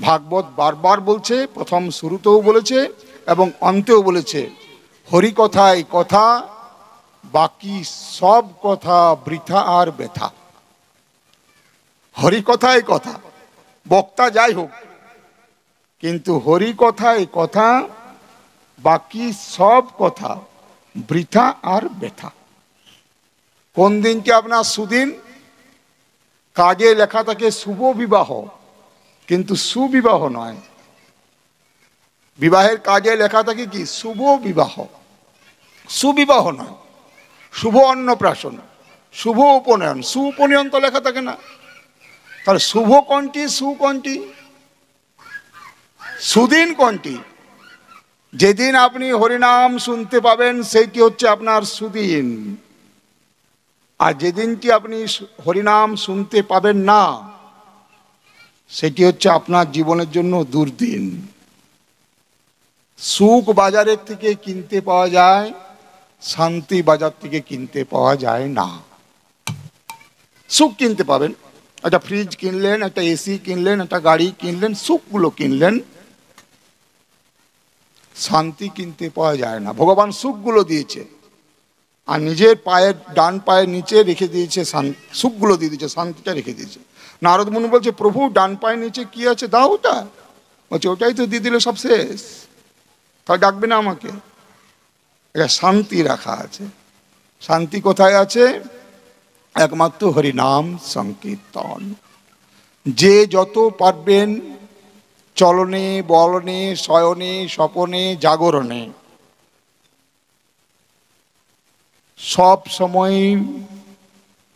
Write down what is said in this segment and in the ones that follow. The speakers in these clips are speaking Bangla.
ভাগবত বারবার বলছে, প্রথম শুরুতেও বলেছে এবং অন্তেও বলেছে, হরিকথায় কথা, বাকি সব কথা বৃথা আর ব্যথা। হরিকথায় কথা, বক্তা যাই হোক, কিন্তু হরিকথায় কথা, বাকি সব কথা বৃথা আর ব্যথা। কোন দিনকে আপনার সুদিন? কাজে লেখা থাকে শুভ বিবাহ, কিন্তু সুবিবাহ নয়। বিবাহের কাজে লেখা থাকে কি? শুভ বিবাহ, সুবিবাহ নয়। শুভ অন্নপ্রাশন, শুভ উপনয়ন, সুউপনয়ন তো লেখা থাকে না। তাহলে শুভ কোনটি, সু কোনটি, সুদিন কোনটি? যেদিন আপনি হরিনাম শুনতে পাবেন সেইটি হচ্ছে আপনার সুদিন, আর যেদিনটি আপনি হরিনাম শুনতে পাবেন না সেটি হচ্ছে আপনার জীবনের জন্য দুর্দিন। সুখ বাজারের থেকে কিনতে পাওয়া যায়, শান্তি বাজার থেকে কিনতে পাওয়া যায় না। সুখ কিনতে পাবেন, একটা ফ্রিজ কিনলেন, একটা এসি কিনলেন, একটা গাড়ি কিনলেন, সুখগুলো কিনলেন, শান্তি কিনতে পাওয়া যায় না। ভগবান সুখগুলো দিয়েছে আর নিজের পায়ের ডান পায়ের নিচে রেখে দিয়েছে, সুখগুলো দিয়ে দিয়েছে, শান্তিটা রেখে দিয়েছে। নারদ মুনি বলছে, প্রভু ডান পায়ের নিচে কি আছে, দাও ওটা। বলছে, ওটাই তো দিয়ে দিলে সব শেষ, তাহলে ডাকবে না আমাকে? এটা শান্তি রাখা আছে। শান্তি কোথায় আছে? একমাত্র হরিনাম সংকীর্তন। যে যত পারবেন চলনে, বলনে, শয়নে, স্বপনে, জাগরণে সব সময়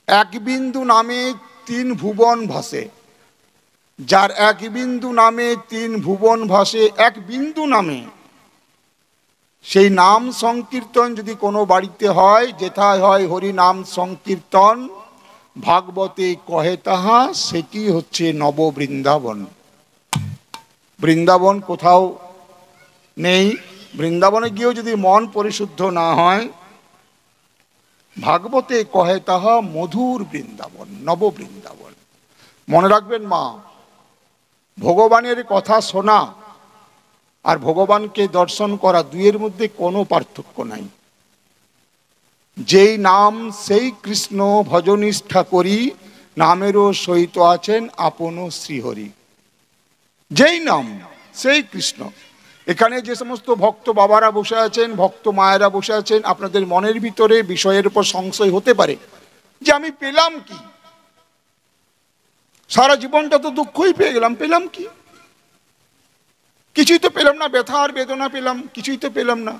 এক বিন্দু নামে তিন ভুবন ভাসে। যার এক বিন্দু নামে তিন ভুবন ভাসে, এক বিন্দু নামে, সেই নাম সংকীর্তন যদি কোনো বাড়িতে হয়, যেথায় হয় হরি নাম সংকীর্তন, ভাগবতে কহে তাহা, সেটি হচ্ছে নব বৃন্দাবন। বৃন্দাবন কোথাও নেই। বৃন্দাবনে গিয়েও যদি মন পরিশুদ্ধ না হয়, ভাগবতে কহে তাহা মধুর বৃন্দাবন, নব বৃন্দাবন। মনে রাখবেন মা, ভগবানের কথা শোনা আর ভগবানকে দর্শন করা, দুইয়ের মধ্যে কোনো পার্থক্য নাই। যেই নাম সেই কৃষ্ণ ভজনিষ্ঠা করি, নামেরও সহিত আছেন আপন শ্রীহরি। যেই নাম সেই কৃষ্ণ। এখানে যে সমস্ত ভক্ত বাবারা বসে আছেন, ভক্ত মায়েরা বসে আছেন, আপনাদের মনের ভিতরে বিষয়ের উপর সংশয় হতে পারে যে আমি পেলাম কি? সারা জীবনটা তো দুঃখই পেয়ে গেলাম, পেলাম কি? কিছুই তো পেলাম না, ব্যথা আর বেদনা পেলাম, কিছুই তো পেলাম না।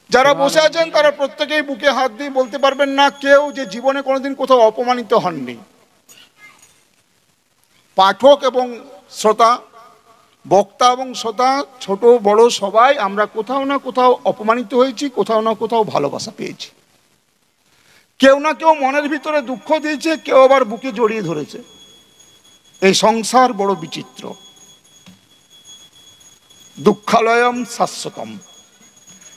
যারা বসে আছেন তারা প্রত্যেকেই বুকে হাত দিয়ে বলতে পারবেন না কেউ যে জীবনে কোনোদিন কোথাও অপমানিত হননি। পাঠক এবং শ্রোতা, বক্তা এবং শ্রোতা, ছোট বড় সবাই আমরা কোথাও না কোথাও অপমানিত হয়েছি, কোথাও না কোথাও ভালোবাসা পেয়েছি। কেউ না কেউ মনের ভিতরে দুঃখ দিয়েছে, কেউ আবার বুকে জড়িয়ে ধরেছে। এই সংসার বড় বিচিত্র। দুঃখালয়ম শাশ্বতম।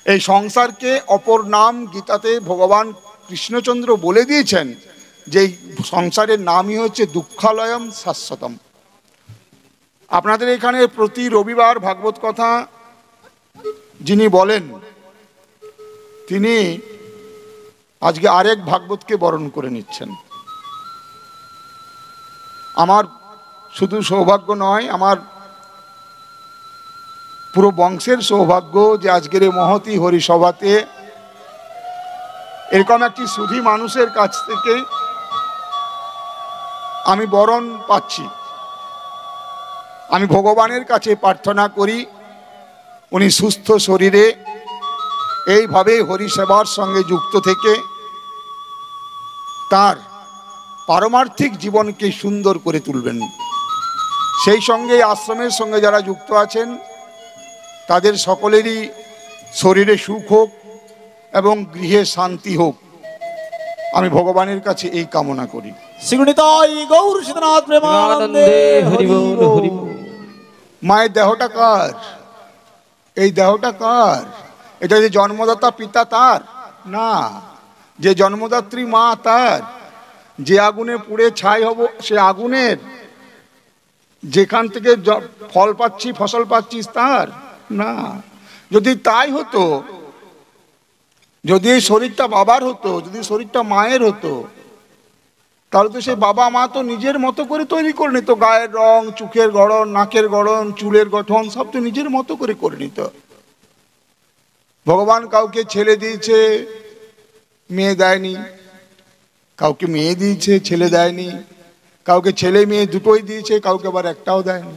এই সংসারকে অপর নাম গীতাতে ভগবান কৃষ্ণচন্দ্র বলে দিয়েছেন যে সংসারের নামই হচ্ছে দুঃখালয়ম শাশ্বতম। আপনাদের এখানে প্রতি রবিবার ভাগবত কথা যিনি বলেন, তিনি আজকে আরেক ভাগবতকে বরণ করে নিচ্ছেন। আমার শুধু সৌভাগ্য নয়, আমার পুরো বংশের সৌভাগ্য যে আজকের এই মহতী হরিসভাতে এরকম একটি সুধী মানুষের কাছ থেকে আমি বরণ পাচ্ছি। আমি ভগবানের কাছে প্রার্থনা করি উনি সুস্থ শরীরে এইভাবে হরিসেবার সঙ্গে যুক্ত থেকে তার পারমার্থিক জীবনকে সুন্দর করে তুলবেন। সেই সঙ্গে আশ্রমের সঙ্গে যারা যুক্ত আছেন তাদের সকলেরই শরীরে সুখ হোক এবং গৃহে শান্তি হোক, আমি ভগবানের কাছে এই কামনা করি। মায়ের দেহটা কার? এই দেহটা কার? এটা যে জন্মদাতা পিতা তার না, যে জন্মদাত্রী মা তার। যে আগুনে পুড়ে ছাই হব সে আগুনের। যেখান থেকে ফল পাচ্ছি, ফসল পাচ্ছিস তার না। যদি তাই হতো, যদি এই শরীরটা বাবার হতো, যদি শরীরটা মায়ের হতো, তাহলে তো সেই বাবা মা তো নিজের মতো করে তৈরি করে নিত। গায়ের রং, চোখের গড়ন, নাকের গড়ন, চুলের গঠন সব তো নিজের মতো করে নিত। ভগবান কাউকে ছেলে দিয়েছে, মেয়ে দেয়নি, কাউকে মেয়ে দিয়েছে, ছেলে দেয়নি, কাউকে ছেলে মেয়ে দুটোই দিয়েছে, কাউকে আবার একটাও দেয়নি।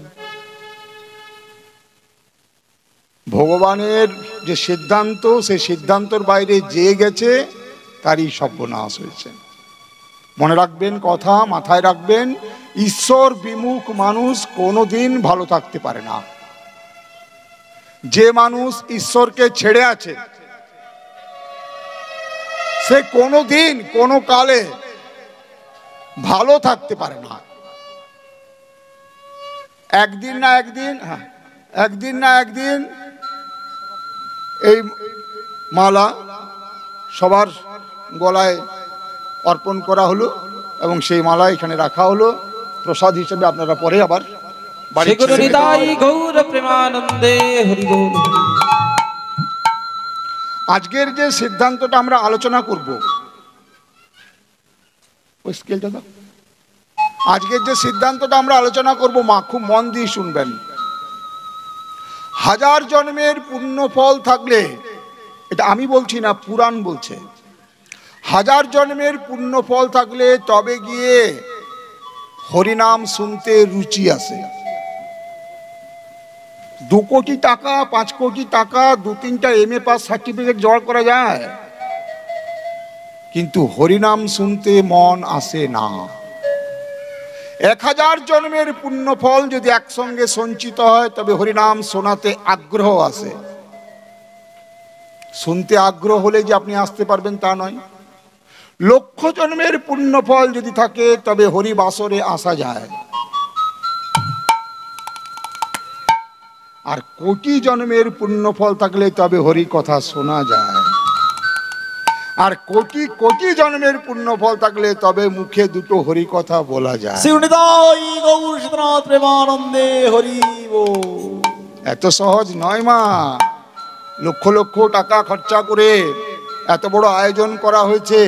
ভগবানের যে সিদ্ধান্ত, সেই সিদ্ধান্তর বাইরে যে গেছে তারই সর্বনাশ হয়েছে। মনে রাখবেন, কথা মাথায় রাখবেন, ঈশ্বর বিমুখ মানুষ কোনোদিন ভালো থাকতে পারে না। যে মানুষ ঈশ্বরকে ছেড়ে আছে সে কোনোদিন কোনো কালে ভালো থাকতে পারে না। একদিন না একদিন এই মালা সবার গলায় অর্পণ করা হলো এবং সেই মালা এখানে রাখা হলো প্রসাদ হিসেবে। আপনারা পরে আবার আজকের যে সিদ্ধান্তটা আমরা আলোচনা করব, আজকের যে সিদ্ধান্তটা আমরা আলোচনা করব, মা খুব মন দিয়ে শুনবেন। হাজার জন্মের পুণ্য ফল থাকলে, এটা আমি বলছি না, পুরাণ বলছে, হাজার জন্মের পুণ্য ফল থাকলে তবে গিয়ে হরিনাম শুনতে রুচি আসে। 2 কোটি টাকা, 5 কোটি টাকা, 2-3টা MA পাস সার্টিফিকেট জোগাড় করা যায়, কিন্তু হরিনাম শুনতে মন আসে না। 1000 জন্মের পুণ্য ফল যদি একসঙ্গে সঞ্চিত হয় তবে হরিনাম শোনাতে আগ্রহ আসে। শুনতে আগ্রহ হলে যে আপনি আসতে পারবেন তা নয়। 1,00,000 জন্মের পুণ্য ফল যদি থাকে তবে হরিবাসরে আসা যায়। আর কোটি জন্মের পুণ্য ফল থাকলে তবে হরি কথা শোনা যায়। আর কোটি কোটি জন্মের পুণ্য ফল থাকলে তবে মুখে দুটো হরি কথা বলা যায়। এত সহজ নয় মা। লক্ষ লক্ষ টাকা খরচা করে এত বড় আয়োজন করা হয়েছে,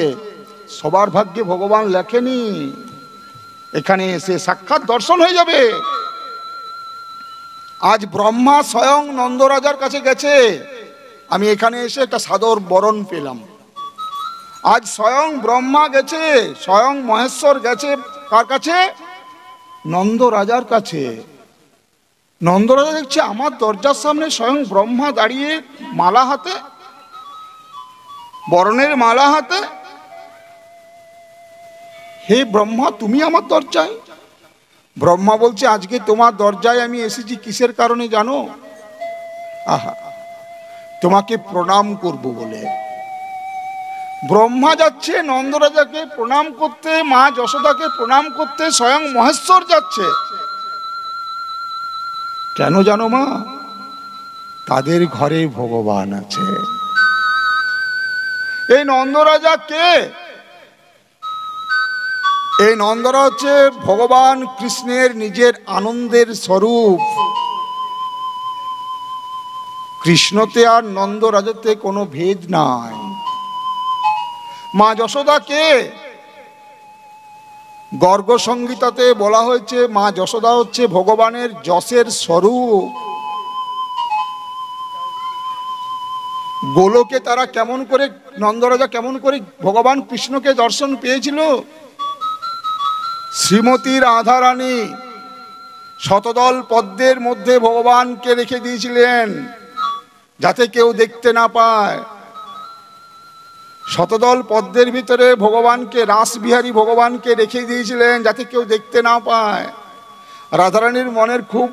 সবার ভাগ্যে ভগবান লেখেনি। এখানে এসে সাক্ষাৎ দর্শন হয়ে যাবে। আজ ব্রহ্মা স্বয়ং নন্দরাজার কাছে গেছে, আমি এখানে এসে একটা সাদর বরণ পেলাম। আজ স্বয়ং ব্রহ্মা গেছে, স্বয়ং মহেশ্বর গেছে কার কাছে? নন্দরাজার কাছে। নন্দরাজা দেখছে আমার দরজার সামনে স্বয়ং ব্রহ্মা দাঁড়িয়ে, মালা হাতে, বরণের মালা হাতে। হে ব্রহ্মা, তুমি আমার দরজায়? ব্রহ্মা বলছে আজকে তোমার দরজায় আমি এসেছি কিসের কারণে জানো? আহা, তোমাকে প্রণাম করব বলে। ব্রহ্মা যাচ্ছে নন্দরাজাকে প্রণাম করতে, মা যশোদাকে প্রণাম করতে, স্বয়ং মহেশ্বর যাচ্ছে। কেন জানো মা? তাদের ঘরে ভগবান আছে। এই নন্দরাজা কে? এই নন্দরা হচ্ছে ভগবান কৃষ্ণের নিজের আনন্দের স্বরূপ। কৃষ্ণতে আর নন্দরাজাতে কোনো ভেদ নাই। মা যশোদা কে? গর্গ সংগীতাতে বলা হয়েছে মা যশোদা হচ্ছে ভগবানের যশের স্বরূপ। গোলকে তারা কেমন করে, নন্দরাজা কেমন করে ভগবান কৃষ্ণকে দর্শন পেয়েছিল? শ্রীমতী রাধারানী শতদল পদ্মের মধ্যে ভগবানকে রেখে দিয়েছিলেন যাতে কেউ দেখতে না পায়। শতদল পদ্মের ভিতরে ভগবানকে, রাসবিহারী ভগবানকে রেখে দিয়েছিলেন যাতে কেউ দেখতে না পায়। রাধারানীর মনের খুব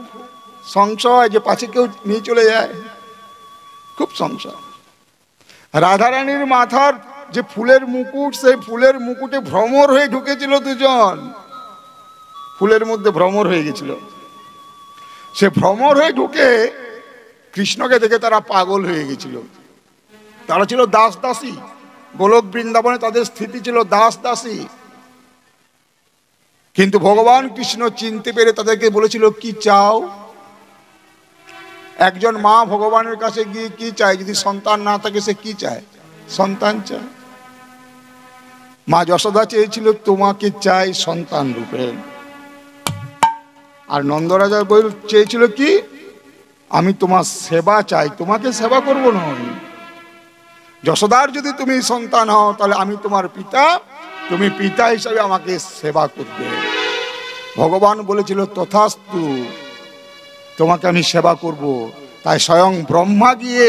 সংশয় যে পাছে কেউ নিয়ে চলে যায়, খুব সংশয়। রাধারানীর মাথার যে ফুলের মুকুট, সেই ফুলের মুকুটে ভ্রমর হয়ে ঢুকেছিল দুজন, ফুলের মধ্যে ভ্রমর হয়ে গেছিল। সে ভ্রমর হয়ে ঢুকে কৃষ্ণকে দেখে তারা পাগল হয়ে গেছিল। তারা ছিল দাস দাসী, গোলক বৃন্দাবনে তাদের স্থিতি ছিল দাস দাসী। কিন্তু ভগবান কৃষ্ণ চিনতে পেরে তাদেরকে বলেছিল, কি চাও? একজন মা ভগবানের কাছে গিয়ে কি চায়? যদি সন্তান না থাকে সে কি চায়? সন্তান চায়। মা যশোদা চেয়েছিল, তোমাকে চাই সন্তান রূপে। আর নন্দরাজা চেয়েছিল কি? আমি তোমার সেবা চাই, তোমাকে সেবা করবো না। যশোদার যদি তুমি সন্তান হও তাহলে আমি তোমার পিতা, তুমি পিতা হিসাবে আমাকে সেবা করবে। ভগবান বলেছিল, তথাস্তু, তোমাকে আমি সেবা করব। তাই স্বয়ং ব্রহ্মা গিয়ে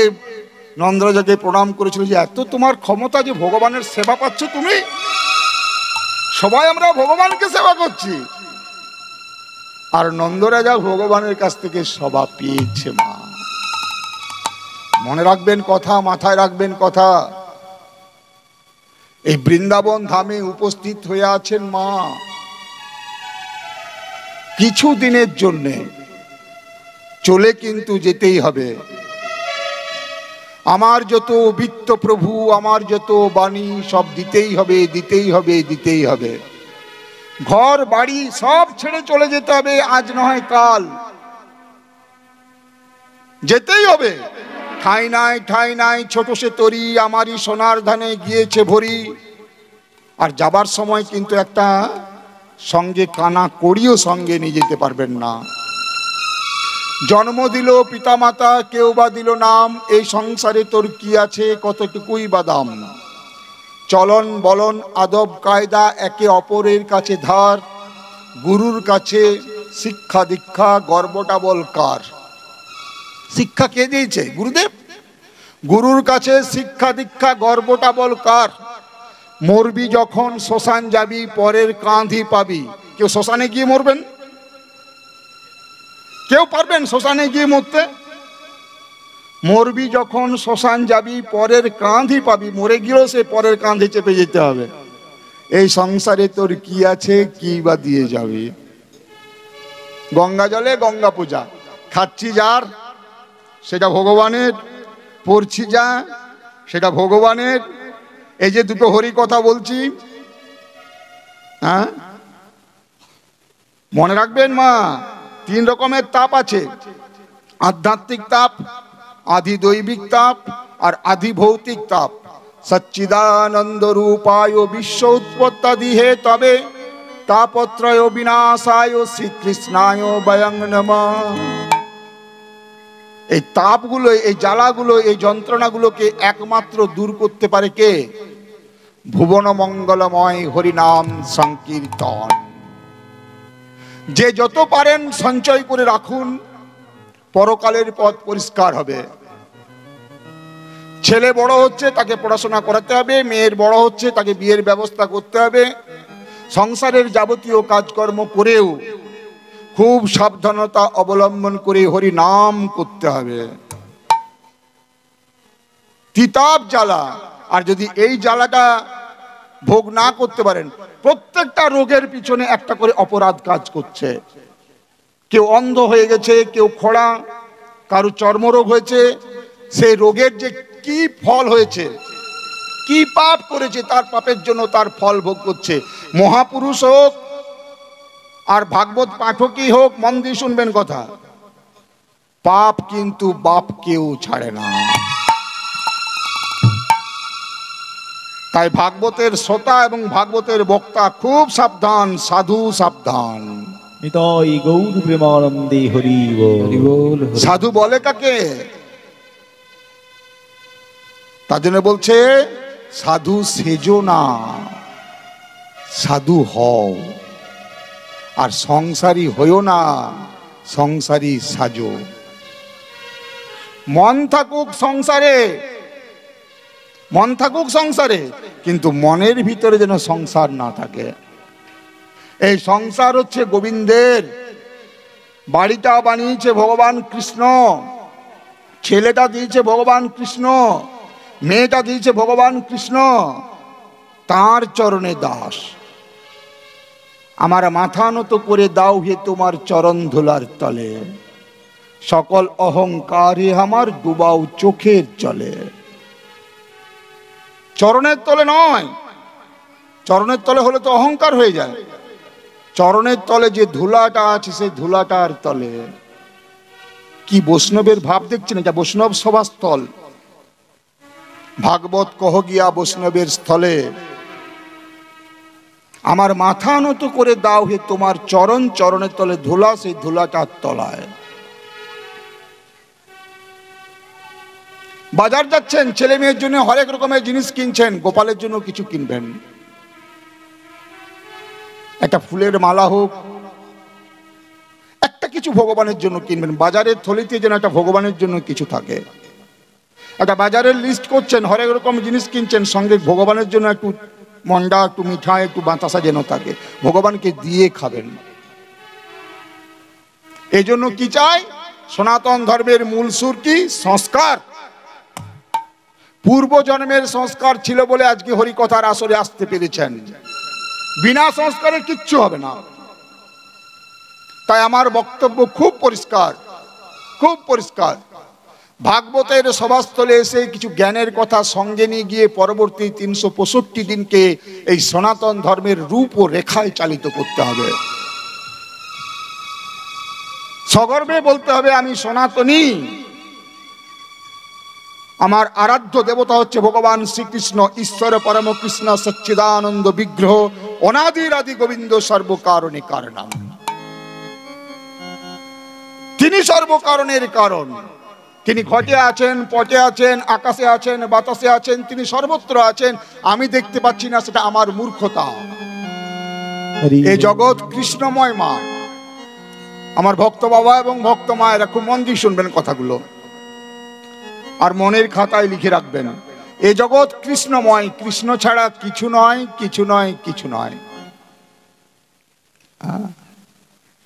নন্দরাজাকে প্রণাম করেছিল যে এত তোমার ক্ষমতা যে ভগবানের সেবা পাচ্ছ তুমি। সবাই আমরা ভগবানকে সেবা করছি, আর নন্দরাজা ভগবানের কাছ থেকে সেবা পেয়েছে। মা মনে রাখবেন কথা, মাথায় রাখবেন কথা। এই বৃন্দাবন ধামে উপস্থিত হয়ে আছেন মা কিছু দিনের জন্য, চলে কিন্তু যেতেই হবে। আমার যত বিত্ত প্রভু, আমার যত বাণী, সব দিতেই হবে, দিতেই হবে, দিতেই হবে। ঘর বাড়ি সব ছেড়ে চলে যেতে হবে, আজ নয় কাল যেতেই হবে। ঠাই নাই, ঠাই নাই, ছোট সে তরি, আমারই সোনার ধানে গিয়েছে ভরি। আর যাবার সময় কিন্তু একটা সঙ্গে কানা কড়িও সঙ্গে নিয়ে যেতে পারবেন না। জন্ম দিল পিতামাতা, কেউ বা দিল নাম, এই সংসারে তোর কি আছে, কতটুকুই বা দাম। চলন বলন আদব কায়দা একে অপরের কাছে ধার, গুরুর কাছে শিক্ষা দীক্ষা, গর্বটা বল কার? শিক্ষা কে দিয়েছে? গুরুদেব। গুরুর কাছে শিক্ষা দীক্ষা, গর্বটা বল কার? মরবি যখন শ্মশান যাবি, পরের কাঁধই পাবি। কেউ শ্মশানে গিয়ে মরবেন? কেউ পারবেন শ্মশানে গিয়ে মরতে? মরবি যখন শ্মশান যাবি, পরের কাঁধই পাবি। মরে গিয়েও সে পরের কাঁধে চেপে যেতে হবে। এই সংসারে তোর কি আছে, কি বা দিয়ে যাবি? গঙ্গা জলে গঙ্গা পূজা, খাচ্ছি যার সেটা ভগবানের, পড়ছি যা সেটা ভগবানের। এই যে দুটো হরি কথা বলছি, হ্যাঁ মনে রাখবেন মা, 3 রকমের তাপ আছে। আধ্যাত্মিক তাপ, আধি দৈবিক তাপ, আর আধি ভৌতিক তাপ। সচ্চিদানন্দ রূপায় বিশ্ব উৎপত্তি হে তবে, তাপত্রয় বিনাশায় শ্রীকৃষ্ণায় বয়ং নমঃ। এই তাপগুলো, এই জ্বালাগুলো, এই যন্ত্রণাগুলোকে একমাত্র দূর করতে পারে কে? ভুবন মঙ্গলময় হরিনাম সংকীর্তন। যে যত পারেন সঞ্চয় করে রাখুন, পরকালের পথ পরিষ্কার হবে। ছেলে বড় হচ্ছে, তাকে পড়াশোনা করাতে হবে। মেয়ের বড় হচ্ছে, তাকে বিয়ের ব্যবস্থা করতে হবে। সংসারের যাবতীয় কাজকর্ম করেও খুব সাবধানতা অবলম্বন করে হরি নাম করতে হবে। তিতাব জ্বালা, আর যদি এই জ্বালাটা ভোগ না করতে পারেন, প্রত্যেকটা রোগের পিছনে একটা করে অপরাধ কাজ করছে। কেউ অন্ধ হয়ে গেছে, কেউ খোড়া, কারো চর্মরোগ হয়েছে। সেই রোগের যে কি ফল হয়েছে, কি পাপ করেছে, তার পাপের জন্য তার ফল ভোগ করছে। মহাপুরুষ হোক আর ভাগবত পাঠকই হোক, মন দিয়ে শুনবেন কথা, পাপ কিন্তু বাপ কেউ ছাড়ে না। তাই ভাগবতের শ্রোতা এবং ভাগবতের বক্তা খুব সাবধান, সাধু সাবধান। সাধু বলে কাকে? তার জন্য বলছে সাধু সেজো না, সাধু হও। আর সংসারী হইও না, সংসারী সাজো। মন থাকুক সংসারে, মন থাকুক সংসারে, কিন্তু মনের ভিতরে যেন সংসার না থাকে। এই সংসার হচ্ছে গোবিন্দের। বাড়িটা বানিয়েছে ভগবান কৃষ্ণ, ছেলেটা দিয়েছে ভগবান কৃষ্ণ, মেয়েটা দিয়েছে ভগবান কৃষ্ণ। তার চরণে দাস। আমার মাথা নত করে দাও হে তোমার চরণ ধুলার তলে, সকল অহংকারে আমার ডুবাও চোখের জলে। চরণের তলে নয়, চরণের তলে হলে তো অহংকার হয়ে যায়। চরণের তলে যে ধুলাটা আছে সেই ধুলাটার তলে কি বৈষ্ণবের ভাব দেখছেন? এটা বৈষ্ণব সভাস্থল। ভাগবত কহ গিয়া বৈষ্ণবের স্থলে, আমার মাথা নত করে দাও হে তোমার চরণ, চরণের তলে ধুলা, সেই ধুলাটার তলায়। বাজার যাচ্ছেন, ছেলে মেয়ের জন্য হরেক রকমের জিনিস কিনছেন, গোপালের জন্য কিছু কিনবেন, একটা ফুলের মালা হোক, একটা কিছু ভগবানের জন্য কিনবেন। বাজারের থলিতে যেন একটা ভগবানের জন্য কিছু থাকে। একটা বাজারের লিস্ট করছেন, হরেক রকম জিনিস কিনছেন, সঙ্গে ভগবানের জন্য একটু মন্ডা, একটু মিঠাই, একটু বাতাসা যেন থাকে, ভগবানকে দিয়ে খাবেন। এই জন্য কি চাই? সনাতন ধর্মের মূল সুর কি? সংস্কার। পূর্ব জন্মের সংস্কার ছিল বলে আজকে হরিকথার আসরে আসতে পেরেছেন। বিনা সংস্কারে কিচ্ছু হবে না। তাই আমার বক্তব্য খুব পরিষ্কার, খুব পরিষ্কার। ভাগবতের সভাস্থলে এসে কিছু জ্ঞানের কথা সঙ্গে নিয়ে গিয়ে পরবর্তী 365 দিনকে এই সনাতন ধর্মের রূপ ও রেখায় চালিত করতে হবে। সগর্বে বলতে হবে আমি সনাতনী। আমার আরাধ্য দেবতা হচ্ছে ভগবান শ্রীকৃষ্ণ, ঈশ্বর পরম কৃষ্ণ সচ্চিদানন্দ বিগ্রহ, অনাদির আদি গোবিন্দ সর্বকারণে কারণম। তিনি সর্বকারণের কারণ। তিনি ঘটে আছেন, পটে আছেন, আকাশে আছেন, বাতাসে আছেন, তিনি সর্বত্র আছেন। আমি দেখতে পাচ্ছি না, সেটা আমার মূর্খতা। এই জগৎ কৃষ্ণময় মা। আমার ভক্ত বাবা এবং ভক্ত মায়েরা খুব মন দিয়ে শুনবেন কথাগুলো, আর মনের খাতায় লিখে রাখবেন। এই জগৎ কৃষ্ণময়, কৃষ্ণ ছাড়া কিছু নয়, কিছু নয়, কিছু নয়।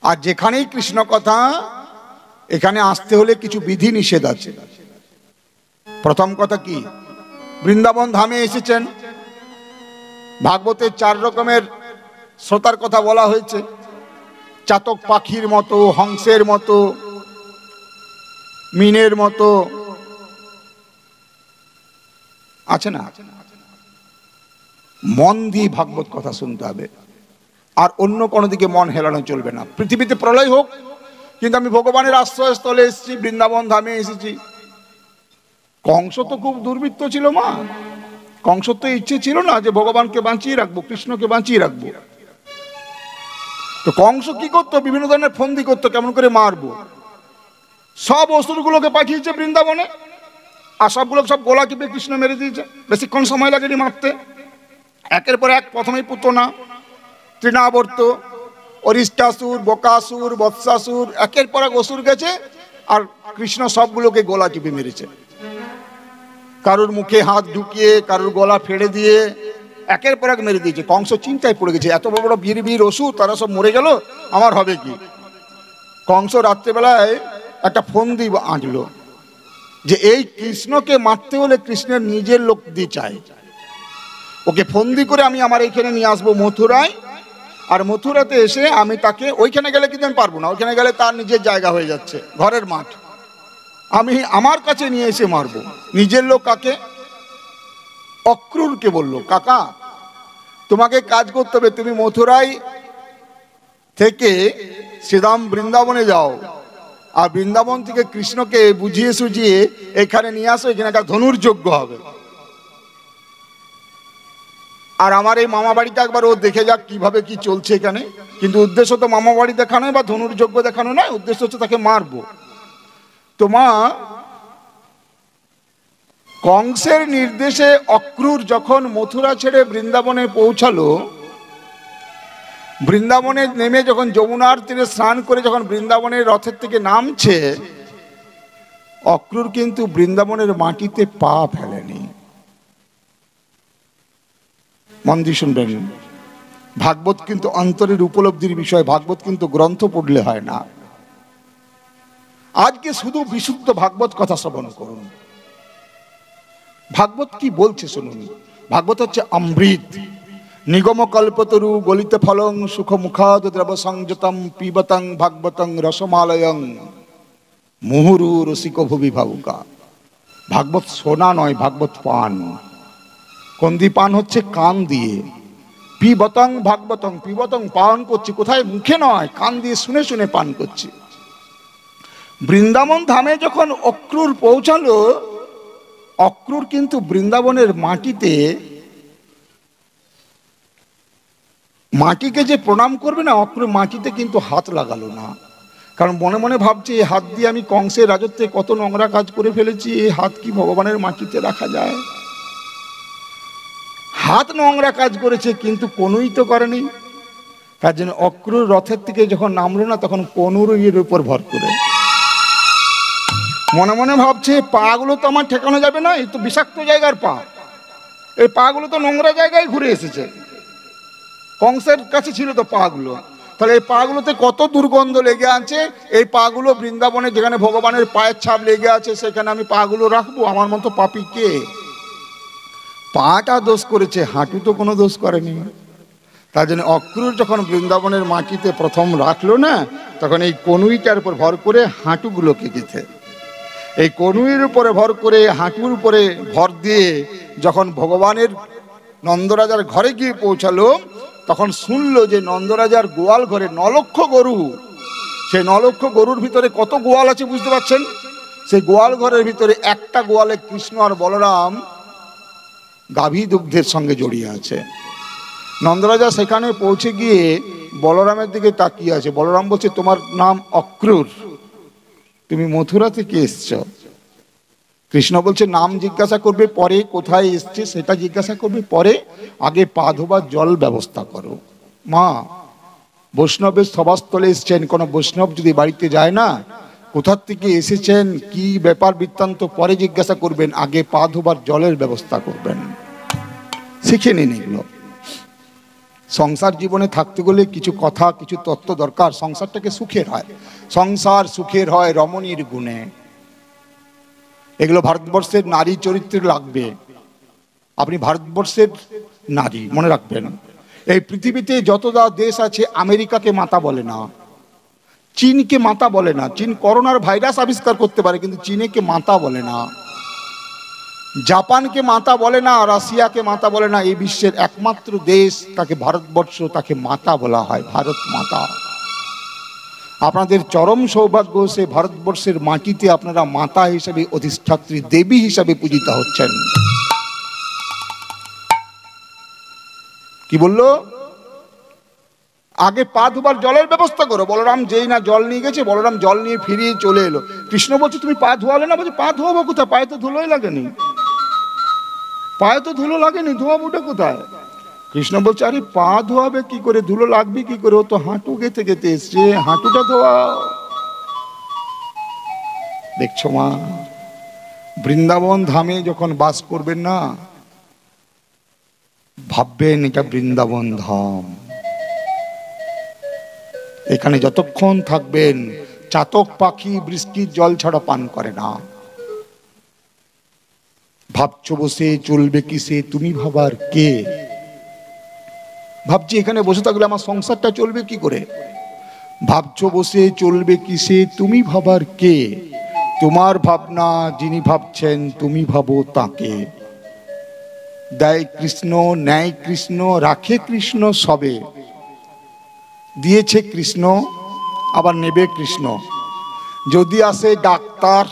আর যেখানেই কৃষ্ণ কথা, এখানে আসতে হলে কিছু বিধি নিষেধ আছে। প্রথম কথা কি? বৃন্দাবন ধামে এসেছেন, ভাগবতের 4 রকমের শ্রোতার কথা বলা হয়েছে। চাতক পাখির মতো, হংসের মতো, মিনের মতো আছে না? মন দিয়ে ভাগবত কথা শুনতে হবে, আর অন্য কোনো দিকে মন হেলানো চলবে না। পৃথিবীতে প্রলয় হোক, কিন্তু আমি ভগবানের আশ্রয়স্থলে এসেছি, বৃন্দাবন ধামে এসেছি। কংস তো খুব দুর্বৃত্ত ছিল মা। কংস তো ইচ্ছে ছিল না যে ভগবানকে বাঁচিয়ে রাখবো, কৃষ্ণকে বাঁচিয়ে রাখবো। তো কংস কি করতো? বিভিন্ন ধরনের ফন্দি করতো, কেমন করে মারবো। সব অসুরগুলোকে পাঠিয়েছে বৃন্দাবনে, আর সবগুলো সব গোলা টিপে কৃষ্ণ মেরে দিয়েছে। বেশিক্ষণ সময় লাগেনি মারতে। একের পর এক, প্রথমেই পুতনা, তৃণাবর্ত, অরিষ্টাসুর, বকাসুর, বৎসাসুর, একের পর এক অসুর গেছে, আর কৃষ্ণ সবগুলোকে গোলা টিপে মেরেছে। কারুর মুখে হাত ঢুকিয়ে, কারুর গলা ফেড়ে দিয়ে একের পর এক মেরে দিয়েছে। কংস চিন্তায় পড়ে গেছে, এত বড় বড় বীর বীর অসুর, তারা সব মরে গেল, আমার হবে কি? কংস রাত্রেবেলায় একটা ফন্দি আঁটলো যে এই কৃষ্ণকে মারতে হলে কৃষ্ণের নিজের লোক দিয়ে চাই, ওকে ফন্দি করে আমি আমার এইখানে নিয়ে আসবো মথুরায়, আর মথুরাতে এসে আমি তাকে, ওইখানে গেলে কিন্তু আমি পারবো না, ওইখানে গেলে তার নিজের জায়গা হয়ে যাচ্ছে, ঘরের মাঠ, আমি আমার কাছে নিয়ে এসে মারবো। নিজের লোক কাকে? অক্রূরকে বলল, কাকা তোমাকে কাজ করতে হবে, তুমি মথুরায় থেকে শ্রীরাম বৃন্দাবনে যাও, আর বৃন্দাবন থেকে কৃষ্ণকে বুঝিয়ে সুঝিয়ে এখানে নিয়ে আসো, এখানে একটা ধনুর্যজ্ঞ হবে। আর আমার এই মামা বাড়িটা একবার ও দেখে যাক কিভাবে কি চলছে এখানে। কিন্তু উদ্দেশ্য তো মামা বাড়ি দেখানো বা ধনুর্যজ্ঞ দেখানো নয়, উদ্দেশ্য হচ্ছে তাকে মারবো। তো মা, কংসের নির্দেশে অক্রূর যখন মথুরা ছেড়ে বৃন্দাবনে পৌঁছালো, বৃন্দাবনে নেমে যখন যমুনার তীরে স্নান করে যখন বৃন্দাবনের রথের থেকে নামছে, অক্রূর কিন্তু বৃন্দাবনের মাটিতে পা ফেলেনি। মন দিয়ে শুনবেন, ভাগবত কিন্তু অন্তরের উপলব্ধির বিষয়। ভাগবত কিন্তু গ্রন্থ পড়লে হয় না। আজকে শুধু বিশুদ্ধ ভাগবত কথা শ্রবণ করুন। ভাগবত কি বলছে শুনুন। ভাগবত হচ্ছে অমৃত। নিগম কল্পতরু গলিত ফলং সুখ মুখাদ দ্রব সংযতম পিবতং ভাগবতং রসমালয়ং মুহুরু রসিক ভুবি ভাবুকা। ভাগবত সোনা নয়, ভাগবত পান। কোন দিয়ে পান হচ্ছে? কান দিয়ে। পিবতং ভাগবতং, পিবতং পান করছি, কোথায়? মুখে নয়, কান দিয়ে শুনে শুনে পান করছি। বৃন্দাবন ধামে যখন অক্রুর পৌঁছালো, অক্রুর কিন্তু বৃন্দাবনের মাটিতে, মাটিকে যে প্রণাম করবে না, অক্রুর মাটিতে কিন্তু হাত লাগালো না। কারণ মনে মনে ভাবছে, এই হাত দিয়ে আমি কংসের রাজত্বে কত নোংরা কাজ করে ফেলেছি, এই হাত কি ভগবানের মাটিতে রাখা যায়? হাত নোংরা কাজ করেছে, কিন্তু কোনুই তো করেনি। তার জন্য অক্রুর রথের থেকে যখন নামলো না, তখন কনুর এর উপর ভর করে মনে মনে ভাবছে, পাগুলো তো আমার ঠেকানো যাবে না, এই তো বিষাক্ত জায়গার পা, এই পাগুলো তো নোংরা জায়গায় ঘুরে এসেছে, কংসের কাছে ছিল তো পাগুলো, তাহলে এই পাগুলোতে কত দুর্গন্ধ লেগে আছে, এই পাগুলো বৃন্দাবনে যেখানে ভগবানের পায়ের ছাপ লেগে আছে, সেখানে আমি পাগুলো রাখবো? আমার মতো পাপী কে? পাটা দোষ করেছে, হাঁটু তো কোনো দোষ করেনি। তার জন্য অক্রুর যখন বৃন্দাবনের মাটিতে প্রথম রাখলো না, তখন এই কনুইটার উপর ভর করে হাঁটুগুলোকে গেঁথে, এই কনুইয়ের উপরে ভর করে, হাঁটুর উপরে ভর দিয়ে যখন ভগবানের নন্দরাজার ঘরে গিয়ে পৌঁছালো, তখন শুনলো যে নন্দরাজার গোয়াল ঘরে 9 লক্ষ গরু। সেই 9 লক্ষ গরুর ভিতরে কত গোয়াল আছে বুঝতে পারছেন? সেই গোয়াল ঘরের ভিতরে একটা গোয়ালে কৃষ্ণ আর বলরাম গাভী দুগ্ধের সঙ্গে জড়িয়ে আছে। নন্দরাজা সেখানে পৌঁছে গিয়ে বলরামের দিকে তাকিয়ে আছে। বলরাম বলছে, তোমার নাম অক্রুর, তুমি মথুরা থেকে এসছ। কৃষ্ণ বলছে, নাম জিজ্ঞাসা করবে পরে, কোথায় এসছে সেটা জিজ্ঞাসা করবে পরে, আগে পা ধোবার জল ব্যবস্থা করো। মা, বৈষ্ণবের সভাস্থলে এসছেন, কোনো বৈষ্ণব যদি বাড়িতে যায় না, কোথার থেকে এসেছেন, কি ব্যাপার বৃত্তান্ত পরে জিজ্ঞাসা করবেন, আগে পা ধোবার জলের ব্যবস্থা করবেন। শিখে নিন এগুলো। সংসার জীবনে থাকতে গেলে কিছু কথা, কিছু তত্ত্ব দরকার। সংসারটাকে সুখের হয়, সংসার সুখের হয় রমণীর গুণে। এগুলো ভারতবর্ষের নারী চরিত্রে লাগবে। আপনি ভারতবর্ষের নারী, মনে রাখবেন, এই পৃথিবীতে যতটা দেশ আছে, আমেরিকাকে মাতা বলে না, চীনকে মাতা বলে না। চীন করোনার ভাইরাস আবিষ্কার করতে পারে, কিন্তু চীনকে মাতা বলে না। জাপানকে মাতা বলে না, রাশিয়াকে মাতা বলে না। এই বিশ্বের একমাত্র দেশ, তাকে ভারতবর্ষ, তাকে মাতা বলা হয়, ভারত মাতা। আপনাদের চরম সৌভাগ্য, সে ভারতবর্ষের মাটিতে আপনারা মাতা হিসাবে, অধিষ্ঠাত্রী দেবী হিসাবে পূজিত হচ্ছেন। কি বললো? আগে পা ধোবার জলের ব্যবস্থা করো। বলরাম যেই না জল নিয়ে গেছে, বলরাম জল নিয়ে ফিরিয়ে চলে এলো। কৃষ্ণ বলছে, তুমি পা ধোয়ালে না? বলছে, পা ধোয়াবো কোথায়, পায়ে তো ধুলোই লাগেনি, পায়ে তো ধুলো লাগেনি, ধোয়াবোটা কোথায়? কৃষ্ণ বলছে, আরে পা ধোয়াবে কি করে, ধুলো লাগবে কি করে, ও তো হাঁটু গেতে গেতে এসছে, হাঁটুটা ধোয়া। দেখছো মা, বৃন্দাবন ধামে যখন বাস করবেন না, ভাববেন এটা বৃন্দাবন ধাম। এখানে যতক্ষণ থাকবেন, চাতক পাখি বৃষ্টির জল ছাড়া পান করে না। ভাবছো বসে চলবে কিসে, তুমি ভাবার কে? ভাবছি এখানে বসে থাকলে আমার সংসারটা চলবে কি করে। ভাবছো বসে চলবে কিসে, তুমি ভাবার কে? তোমার ভাবনা যিনি ভাবছেন, তুমি ভাবো তাকে। দেয় কৃষ্ণ, নেয় কৃষ্ণ, রাখে কৃষ্ণ সবে। দিয়েছে কৃষ্ণ, আবার নেবে কৃষ্ণ। যদি আসে ডাক্তার,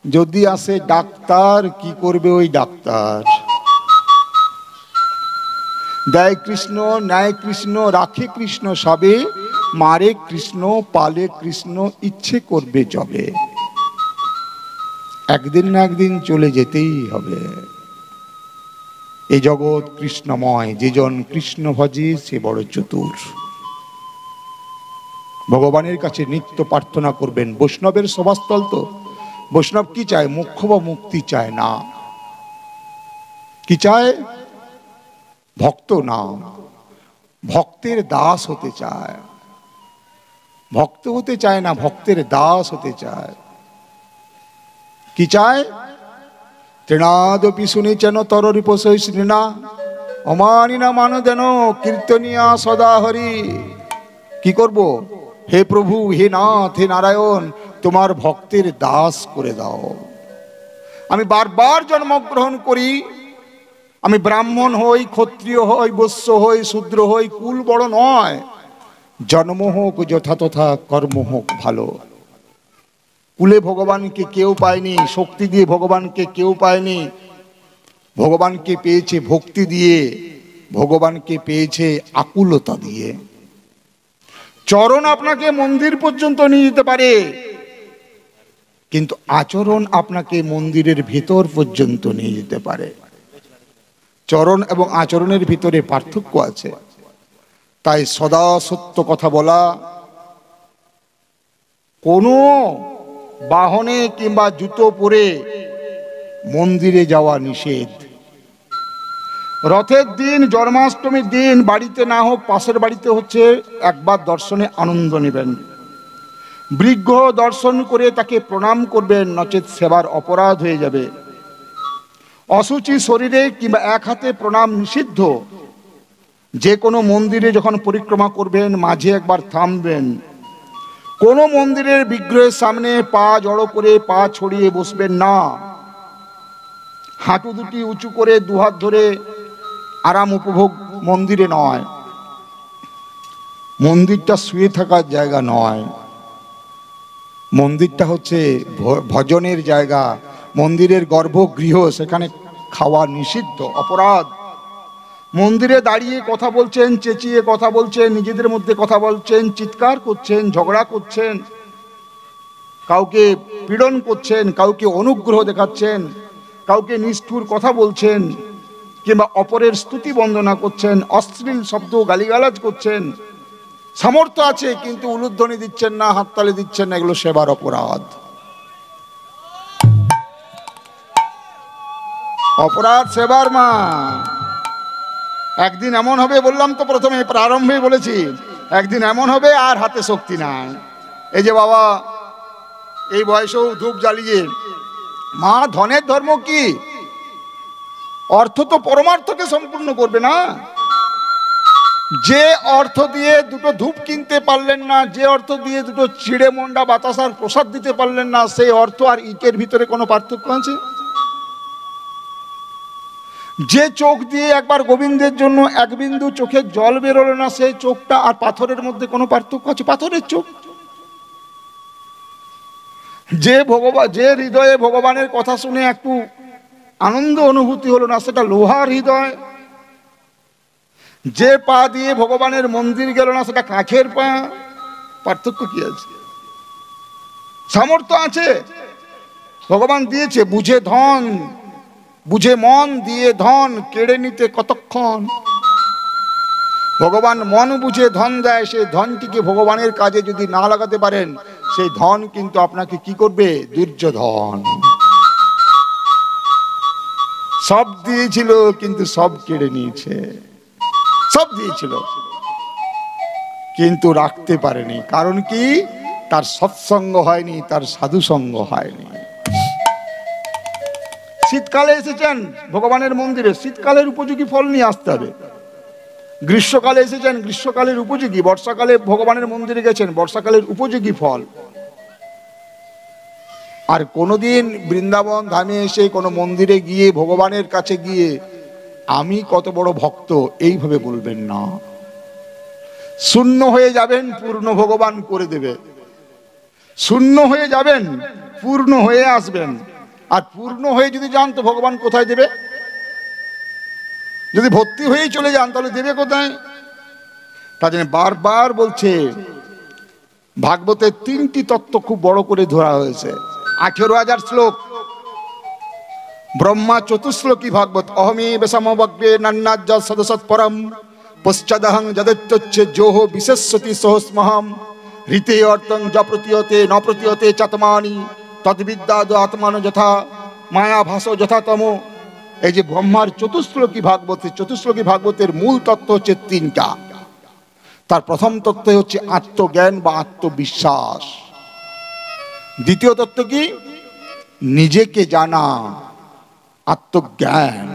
যদি আসে ডাক্তার, কি করবে ওই ডাক্তার? দেয় কৃষ্ণ, নেয় কৃষ্ণ, রাখে কৃষ্ণ সবে। মারে কৃষ্ণ, পালে কৃষ্ণ, ইচ্ছে করবে যবে। একদিন না একদিন চলে যেতেই হবে। এই জগৎ কৃষ্ণময়, যেজন কৃষ্ণ ভজে সে বড় চতুর। ভগবানের কাছে নিত্য প্রার্থনা করবেন। বৈষ্ণবের সভাস্থল তো। বৈষ্ণব কি চায়? মোক্ষ বা মুক্তি চায় না। কি চায়? ভক্ত না, ভক্তের দাস হতে চায়। ভক্ত হতে চায় না, ভক্তের দাস হতে চায়। কি চায়? তৃণাদপি শুনেছেন তররিপোষৈ শ্রীনা অমানিনা মান দেন কীর্তনিয়া সদা হরি। কি করব? হে প্রভু, হে নাথ, হে নারায়ণ, তোমার ভক্তের দাস করে দাও। আমি বারবার জন্মগ্রহণ করি, আমি ব্রাহ্মণ হই, ক্ষত্রিয় হই, বৈশ্য হই, শূদ্র হই, কুল বড় নয়। জন্ম হোক যথাতথা, কর্ম হোক ভালো। কুলে ভগবানকে কেউ পায়নি, শক্তি দিয়ে ভগবানকে কেউ পায়নি। ভগবানকে পেয়েছে ভক্তি দিয়ে, ভগবানকে পেয়েছে আকুলতা দিয়ে। চরণ আপনাকে মন্দির পর্যন্ত নিয়ে যেতে পারে, কিন্তু আচরণ আপনাকে মন্দিরের ভিতর পর্যন্ত নিয়ে যেতে পারে। চরণ এবং আচরণের ভিতরে পার্থক্য আছে। তাই সদা সত্য কথা বলা, কোনো বাহনে কিংবা জুতো পরে মন্দিরে যাওয়া নিষেধ। রথের দিন, জন্মাষ্টমীর দিন বাড়িতে না হোক পাশের বাড়িতে হচ্ছে, একবার দর্শনে আনন্দ নেবেন। বৃক্ষ দর্শন করে তাকে প্রণাম করবেন, নচেত সেবার অপরাধ হয়ে যাবে। অসুচি শরীরে কিংবা এক হাতে প্রণাম নিষিদ্ধ। যে কোনো মন্দিরে যখন পরিক্রমা করবেন মাঝে একবার থামবেন। কোনো মন্দিরের বিগ্রহের সামনে পা জড়ো করে পা ছড়িয়ে বসবেন না। হাঁটু দুটি উঁচু করে দুহাত ধরে আরাম উপভোগ মন্দিরে নয়। মন্দিরটা শুয়ে থাকার জায়গা নয়, মন্দিরটা হচ্ছে ভজনের জায়গা। মন্দিরের গর্ভগৃহ, সেখানে খাওয়া নিষিদ্ধ, অপরাধ। মন্দিরে দাঁড়িয়ে কথা বলছেন, চেঁচিয়ে কথা বলছেন, নিজেদের মধ্যে কথা বলছেন, চিৎকার করছেন, ঝগড়া করছেন, কাউকে পীড়ন করছেন, কাউকে অনুগ্রহ দেখাচ্ছেন, কাউকে নিষ্ঠুর কথা বলছেন, কিংবা অপরের স্তুতি বন্দনা করছেন, অশ্লীল শব্দ গালিগালাজ করছেন। সামর্থ্য আছে কিন্তু উলুধ্বনি দিচ্ছেন না, হাততালি দিচ্ছেন না, এগুলো সেবার অপরাধ। অপরাধ সেবার মা। একদিন এমন হবে, বললাম তো প্রথমে প্রারম্ভে বলেছি, একদিন এমন হবে আর হাতে শক্তি নাই। এই যে বাবা এই বয়সেও ধূপ জ্বালিয়ে, মা ধনের ধর্ম কি? অর্থ তো পরমার্থকে সম্পূর্ণ করবে না। যে অর্থ দিয়ে দুটো ধূপ কিনতে পারলেন না, যে অর্থ দিয়ে দুটো চিড়ে মন্ডা বাতাসার প্রসাদ দিতে পারলেন না, সেই অর্থ আর ইটের ভিতরে কোনো পার্থক্য আছে? যে চোখ দিয়ে একবার গোবিন্দের জন্য এক বিন্দু চোখের জল বেরোলো না, সেই চোখটা আর পাথরের মধ্যে কোনো পার্থক্য আছে? পাথরের চোখ। যে হৃদয়ে ভগবানের কথা শুনে একটু আনন্দ অনুভূতি হলো না, সেটা লোহার হৃদয়। যে পা দিয়ে ভগবানের মন্দির গেল না, সেটা কাঠের পা। পার্থক্য কি আছে? সামর্থ্য আছে, ভগবান দিয়েছে, বুঝে ধন, বুঝে মন দিয়ে ধন কেড়ে নিতে কতক্ষণ। ভগবান মন বুঝে ধন দেয়, সেই ধনটিকে ভগবানের কাজে যদি না লাগাতে পারেন, সেই ধন কিন্তু আপনাকে কি করবে? দুর্যোধন। সব দিয়েছিল কিন্তু সব কেড়ে নিয়েছে। সব দিয়েছিল কিন্তু রাখতে পারেনি। কারণ কি? তার সৎসঙ্গ হয়নি, তার সাধু সঙ্গ হয়নি। শীতকালে এসেছেন ভগবানের মন্দিরে, শীতকালের উপযোগী ফল নিয়ে আসতে হবে। গ্রীষ্মকালে এসেছেন, গ্রীষ্মকালের উপযোগী। বর্ষাকালে ভগবানের মন্দিরে গেছেন, বর্ষাকালের উপযোগী ফল। আর কোনোদিন বৃন্দাবন ধামে এসে কোনো মন্দিরে গিয়ে ভগবানের কাছে গিয়ে আমি কত বড় ভক্ত এইভাবে বলবেন না। শূন্য হয়ে যাবেন, পূর্ণ ভগবান করে দেবে। শূন্য হয়ে যাবেন, পূর্ণ হয়ে আসবেন। আর পূর্ণ হয়ে যদি যান তো ভগবান কোথায় দেবে? যদি ভর্তি হয়েই চলে যান তাহলে দেবে কোথায়? তার জন্য বারবার বলছে, ভাগবতের 3টি তত্ত্ব খুব বড় করে ধরা হয়েছে। 18,000 শ্লোক। ব্রহ্মা চতুশ্লোকী ভাগবত। অহমি বেশমগ্রে নন্নাজ্জ সদসৎ পরম পশ্চাদহং যদত্যচ্ছে জোহ বিশেষ্যতি সহস্মহম হৃতে অর্থং য প্রতীয়তে ন প্রতীয়তে চাতমানি তদ্বিদ্যাদ আত্মান যথা মায়া ভাস যথা তম। এই যে ব্রহ্মার চতুশ্লোকী ভাগবত, চতুশ্লোকী ভাগবতের মূল তত্ত্ব হচ্ছে 3টা। তার প্রথম তত্ত্ব হচ্ছে আত্মজ্ঞান বা আত্মবিশ্বাস। দ্বিতীয় তত্ত্ব কি? নিজেকে জানা, আত্মজ্ঞান।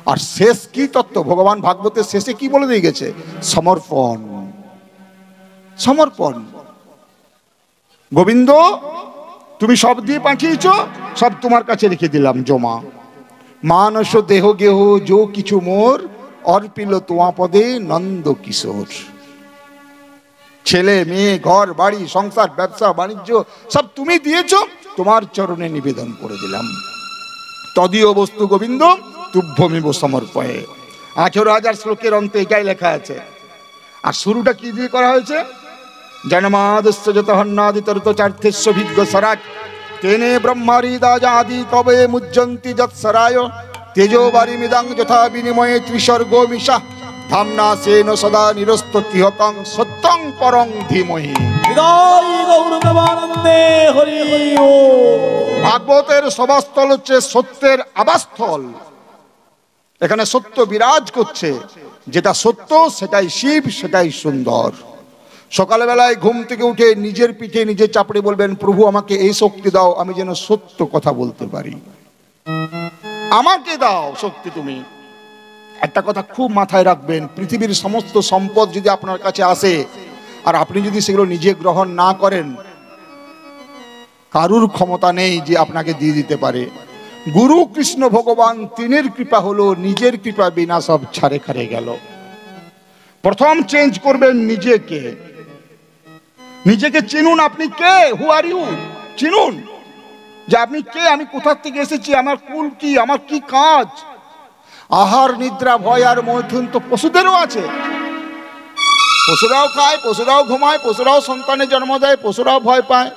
আর শেষ কি তত্ত্ব? ভগবান ভাগবতের শেষে কি বলে দিয়ে গেছে? সমর্পণ। সমর্পণ। গোবিন্দ তুমি সব দিয়ে পাঠিয়েছ, সব তোমার কাছে রেখে দিলাম জমা। মানস দেহ গেহ যো কিছু মোর, অর্পিল তোমা পদে নন্দ কিশোর। ছেলে মেয়ে, ঘর বাড়ি, সংসার, ব্যবসা বাণিজ্য সব তুমি দিয়েছো, তোমার চরণে নিবেদন করে দিলাম। তদীয় বস্তু গোবিন্দ তুভ্যমেব সমর্পয়ে। 18,000 শ্লোকের অন্তে এটাই লেখা আছে। আর শুরুটা কি দিয়ে করা হয়েছে? জন্মাদস্য যতহন্নাদি তরত চার্থেস্য ভিজ্ঞ সরাট, তেনে ব্রহ্মারিদাজাদি কবে মুজ্জন্তি যৎসরায়, তেজো বারিমিদাং যথা বিনিময়ে ত্রিসর্গো মিশা, ধামনা সেন সদা নিরস্ত কিহকং সত্যং পরং ধীমহি। ভাগবতের সভাস্থল হচ্ছে সত্যের আবাসস্থল। এখানে সত্য বিরাজ করছে, যেটা সত্য সেটাই শিব, সেটাই সুন্দর। সকালবেলায় ঘুম থেকে উঠে নিজের পিঠে নিজে চাপড়ে বলবেন, প্রভু আমাকে এই শক্তি দাও, আমি যেন সত্য কথা বলতে পারি। আমাকে দাও শক্তি তুমি। একটা কথা খুব মাথায় রাখবেন, পৃথিবীর সমস্ত সম্পদ যদি আপনার কাছে আসে আর আপনি যদি সেগুলো নিজে গ্রহণ না করেন, কারুর ক্ষমতা নেই যে আপনাকে দিয়ে দিতে পারে। গুরু কৃষ্ণ ভগবান তিনের কৃপা হলো, নিজের কৃপা বিনা সব ছাড়ে খারে গেল। প্রথম চেঞ্জ করবেন নিজেকে। নিজেকে চিনুন, আপনি কে, হু আর ইউ, চিনুন যে আপনি কে, আমি কোথা থেকে এসেছি, আমার কুল কি, আমার কি কাজ। আহার নিদ্রা ভয় আর মৈথুন তো পশুদেরও আছে। পশুরাও খায়, পশুরাও ঘুমায়, পশুরাও সন্তানের জন্ম দেয়, পশুরাও ভয় পায়।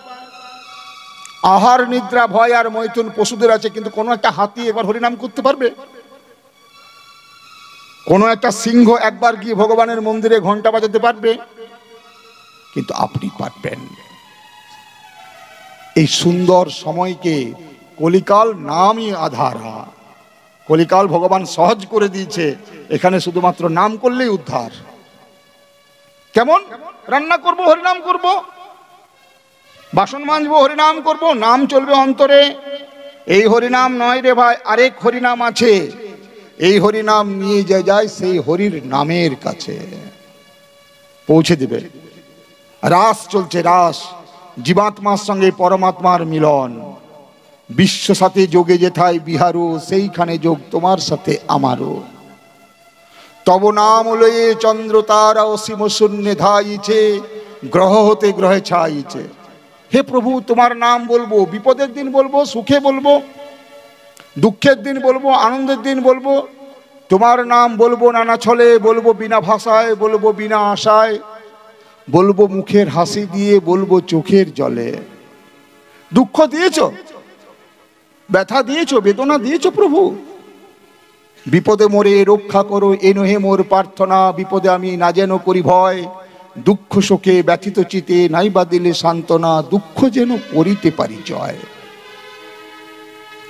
আহার নিদ্রা ভয় আর মৈথুন পশুদের আছে, কিন্তু কোনো একটা হাতি একবার হরিনাম করতে পারবে? কোনো একটা সিংহ একবার গিয়ে ভগবানের মন্দিরে ঘন্টা বাজাতে পারবে? কিন্তু আপনি পারবেন। এই সুন্দর সময়কে কলিকাল নামই আধারা। কলিকাল ভগবান সহজ করে দিয়েছে, এখানে শুধুমাত্র নাম করলেই উদ্ধার। কেমন? রান্না করব, হরিনাম করব, বাসন মাজবো, হরিনাম করব, নাম চলবে অন্তরে। এই হরিনাম নয় রে ভাই, আরেক হরিনাম আছে। এই হরিনাম নিয়ে যায় সেই হরির নামের কাছে, পৌঁছে দিবে। রাস চলছে, রাস, জীবাত্মার সঙ্গে পরমাত্মার মিলন। বিশ্ব সাথে যোগে যেথায় বিহারো, সেইখানে যোগ তোমার সাথে আমারও। তব নাম লয়ে চন্দ্র তারা অসীম শূন্যে ধাইছে, গ্রহ হতে গ্রহে ছাইছে। হে প্রভু, তোমার নাম বলবো, বিপদের দিন বলবো, সুখে বলবো, দুঃখের দিন বলবো, আনন্দের দিন বলবো। তোমার নাম বলবো নানা ছলে, বলবো বিনা ভাষায়, বলবো বিনা আশায়, বলবো মুখের হাসি দিয়ে, বলবো চোখের জলে। দুঃখ দিয়েছো, ব্যথা দিয়েছো, বেদনা দিয়েছো প্রভু, বিপদে মোরে রক্ষা করো এ নহে মোর প্রার্থনা। বিপদে আমি না যেন করি ভয়, দুঃখ শোকে ব্যথিত চিতে নাই বা দিলে সান্ত্বনা। দুঃখ যেন করিতে পারি জয়।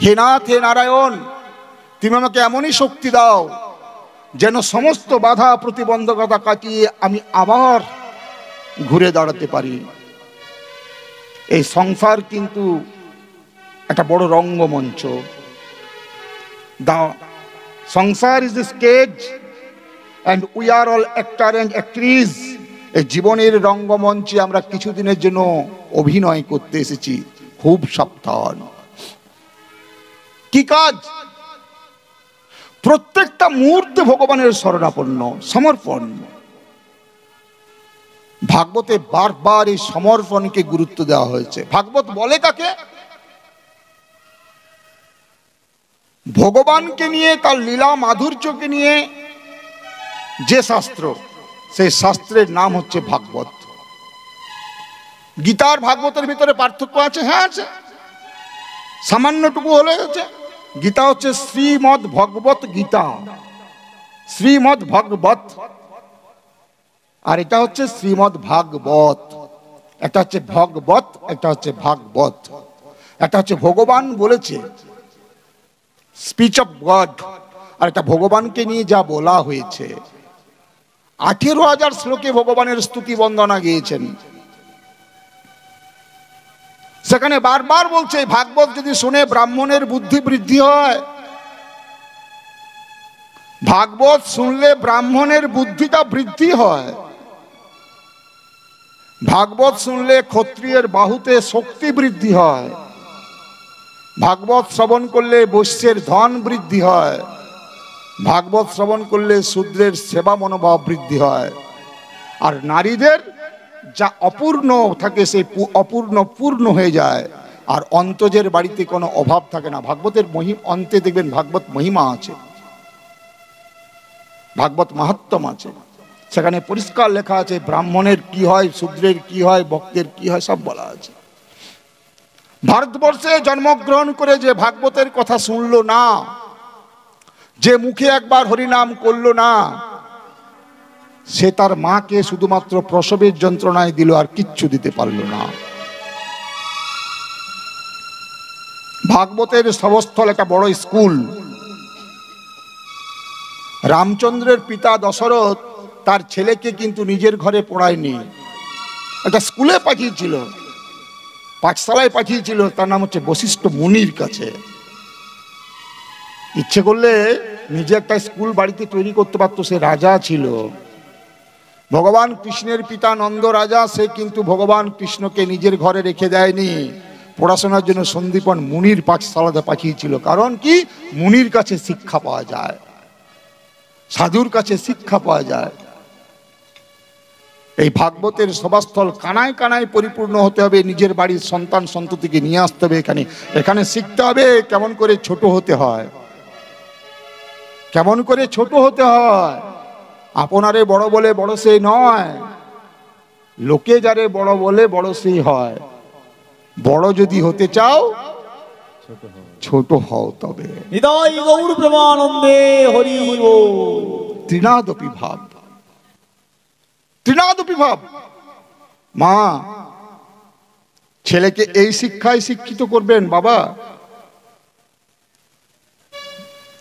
হে নাথ, হে নারায়ণ, তুমি আমাকে এমনই শক্তি দাও যেন সমস্ত বাধা প্রতিবন্ধকতা কাটিয়ে আমি আবার ঘুরে দাঁড়াতে পারি। এই সংসার কিন্তু একটা বড় রঙ্গমঞ্চ। সংসার is the stage and we are all actor and actress. এই জীবনের রঙ্গমঞ্চে আমরা কিছুদিনের জন্য অভিনয় করতে এসেছি। খুব সাবধান। কি কাজ? প্রত্যেকটা মুহূর্তে ভগবানের শরণাপন্ন, সমর্পণ। ভাগবতে বারবার এই সমর্পণকে গুরুত্ব দেওয়া হয়েছে। ভাগবত বলে কাকে? ভগবানকে নিয়ে, তার লীলা মাধুর্যকে নিয়ে যে শাস্ত্র, সেই শাস্ত্রের নাম হচ্ছে ভাগবত। গীতার ভাগবতের ভিতরে পার্থক্য আছে? হ্যাঁ আছে, সামান্যটুকু হলে আছে। গীতা হচ্ছে শ্রীমদ ভগবত গীতা, শ্রীমদ ভগবত, আর এটা হচ্ছে শ্রীমদ ভাগবত। একটা হচ্ছে ভগবত, একটা হচ্ছে ভাগবত। একটা হচ্ছে ভগবান বলেছে, স্পিচ অফ গড, আর একটা ভগবানকে নিয়ে যা বলা হয়েছে। 18,000 শ্লোকে ভগবানের স্তুতি বন্দনা গিয়েছেন। সেখানে বারবার বলছে, ভাগবত যদি শুনে ব্রাহ্মণের বুদ্ধি বৃদ্ধি হয়। ভাগবত শুনলে ব্রাহ্মণের বুদ্ধিটা বৃদ্ধি হয়। ভাগবত শুনলে ক্ষত্রিয়ের বাহুতে শক্তি বৃদ্ধি হয়। ভাগবত শ্রবণ করলে বৈশ্যের ধন বৃদ্ধি হয়, ভাগবত শ্রবণ করলে শূদ্রের সেবা মনোভাব বৃদ্ধি হয়, আর নারীদের যা অপূর্ণ থাকে সেই অপূর্ণ পূর্ণ হয়ে যায়, আর অন্তজের বাড়িতে কোনো অভাব থাকে না। ভাগবতের অন্তে দেখবেন ভাগবত মহিমা আছে, ভাগবত মাহাত্ম্য আছে, সেখানে পরিষ্কার লেখা আছে ব্রাহ্মণের কি হয়, শূদ্রের কি হয়, ভক্তের কি হয়, সব বলা আছে। ভারতবর্ষে জন্মগ্রহণ করে যে ভাগবতের কথা শুনলো না, যে মুখে একবার হরিনাম করলো না, সে তার মাকে শুধুমাত্র প্রসবের যন্ত্রণায় দিল, আর কিচ্ছু দিতে পারল না। ভাগবতের সবস্থল একটা বড় স্কুল। রামচন্দ্রের পিতা দশরথ তার ছেলেকে কিন্তু নিজের ঘরে পড়ায়নি, একটা স্কুলে পাঠিয়েছিল, পাঠশালায় পাঠিয়েছিল, তার নাম হচ্ছে বশিষ্ঠ মুনির কাছে। ইচ্ছে করলে নিজে একটা স্কুল বাড়িতে তৈরি করতে পারতো, সে রাজা ছিল। ভগবান কৃষ্ণের পিতা নন্দ রাজা, সে কিন্তু ভগবান কৃষ্ণকে নিজের ঘরে রেখে দেয়নি, পড়াশোনার জন্য সন্দীপন মুনির পাঠশালাতে পাঠিয়েছিল। কারণ কি, মুনির কাছে শিক্ষা পাওয়া যায়, সাধুর কাছে শিক্ষা পাওয়া যায়। এই ভাগবতের সভাস্থল কানায় কানায় পরিপূর্ণ হতে হবে, নিজের বাড়ির সন্তান সন্ততিকে নিয়ে আসতে হবে এখানে। এখানে শিখতে হবে কেমন করে ছোট হতে হয়, কেমন করে ছোট হতে হয়। আপনারে বড় বলে বড় সেই নয়, লোকে যারে বড় বলে বড় সেই হয়। বড় যদি হতে চাও ছোট হও তবে। নিতাই গৌর প্রেমানন্দে হরি বল। ত্রিনাদপি ভাব, ত্রিনাদপি ভাব। মা ছেলেকে এই শিক্ষায় শিক্ষিত করবেন, বাবা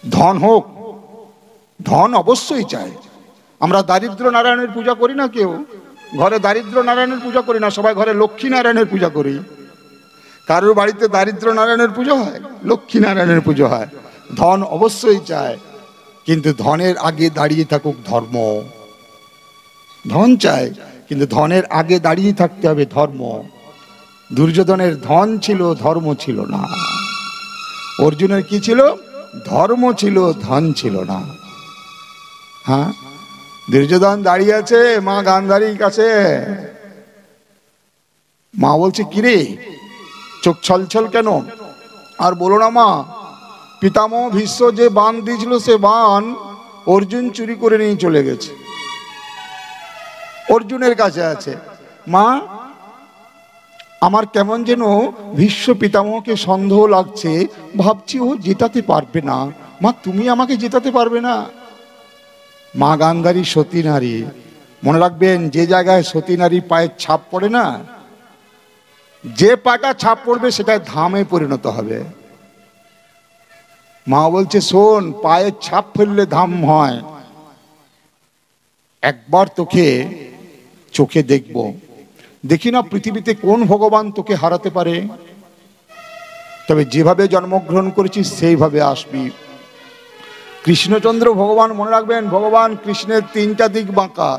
ধন হোক, ধন অবশ্যই চাই। আমরা দারিদ্র নারায়ণের পূজা করি না, কেউ ঘরে দারিদ্র নারায়ণের পূজা করি না, সবাই ঘরে লক্ষ্মী নারায়ণের পূজা করি। কারোর বাড়িতে দারিদ্র নারায়ণের পুজো হয়, লক্ষ্মী নারায়ণের পুজো হয়। ধন অবশ্যই চায়, কিন্তু ধনের আগে দাঁড়িয়ে থাকুক ধর্ম। ধন চাই, কিন্তু ধনের আগে দাঁড়িয়ে থাকতে হবে ধর্ম। দুর্যোধনের ধন ছিল, ধর্ম ছিল না। অর্জুনের কি ছিল? ধর্ম ছিল, ধন ছিল না। হ্যাঁ, দুর্যোধন দাঁড়িয়ে আছে মা গান্ধারীর কাছে। মা বলছে, কিরে চোখ ছলছল কেন? আর বলো না মা, পিতামহ ভীষ্ম যে বাণ দিয়েছিল সে বাণ অর্জুন চুরি করে নিয়ে চলে গেছে, অর্জুনের কাছে আছে। মা আমার কেমন যেন ভীষ্ম পিতামহকে সন্দেহ লাগছে, ভাবছি ও জেতাতে পারবে না। মা তুমি আমাকে জেতাতে পারবে না? মা গান্ধারী সতী নারী, মনে রাখবেন যে জায়গায় সতী নারী পায়ের ছাপ পড়ে না, যে পাটা ছাপ পড়বে সেটা ধামে পরিণত হবে। মা বলছে, শোন, পায়ের ছাপ ফেললে ধাম হয়। একবার তোকে চোখে দেখব, দেখি না পৃথিবীতে কোন ভগবান তোকে হারাতে পারে। তবে যেভাবে জন্মগ্রহণ করেছিস সেইভাবে আসবি। কৃষ্ণচন্দ্র ভগবান, মনে রাখবেন ভগবান কৃষ্ণের তিনটা দিক বাঁকা,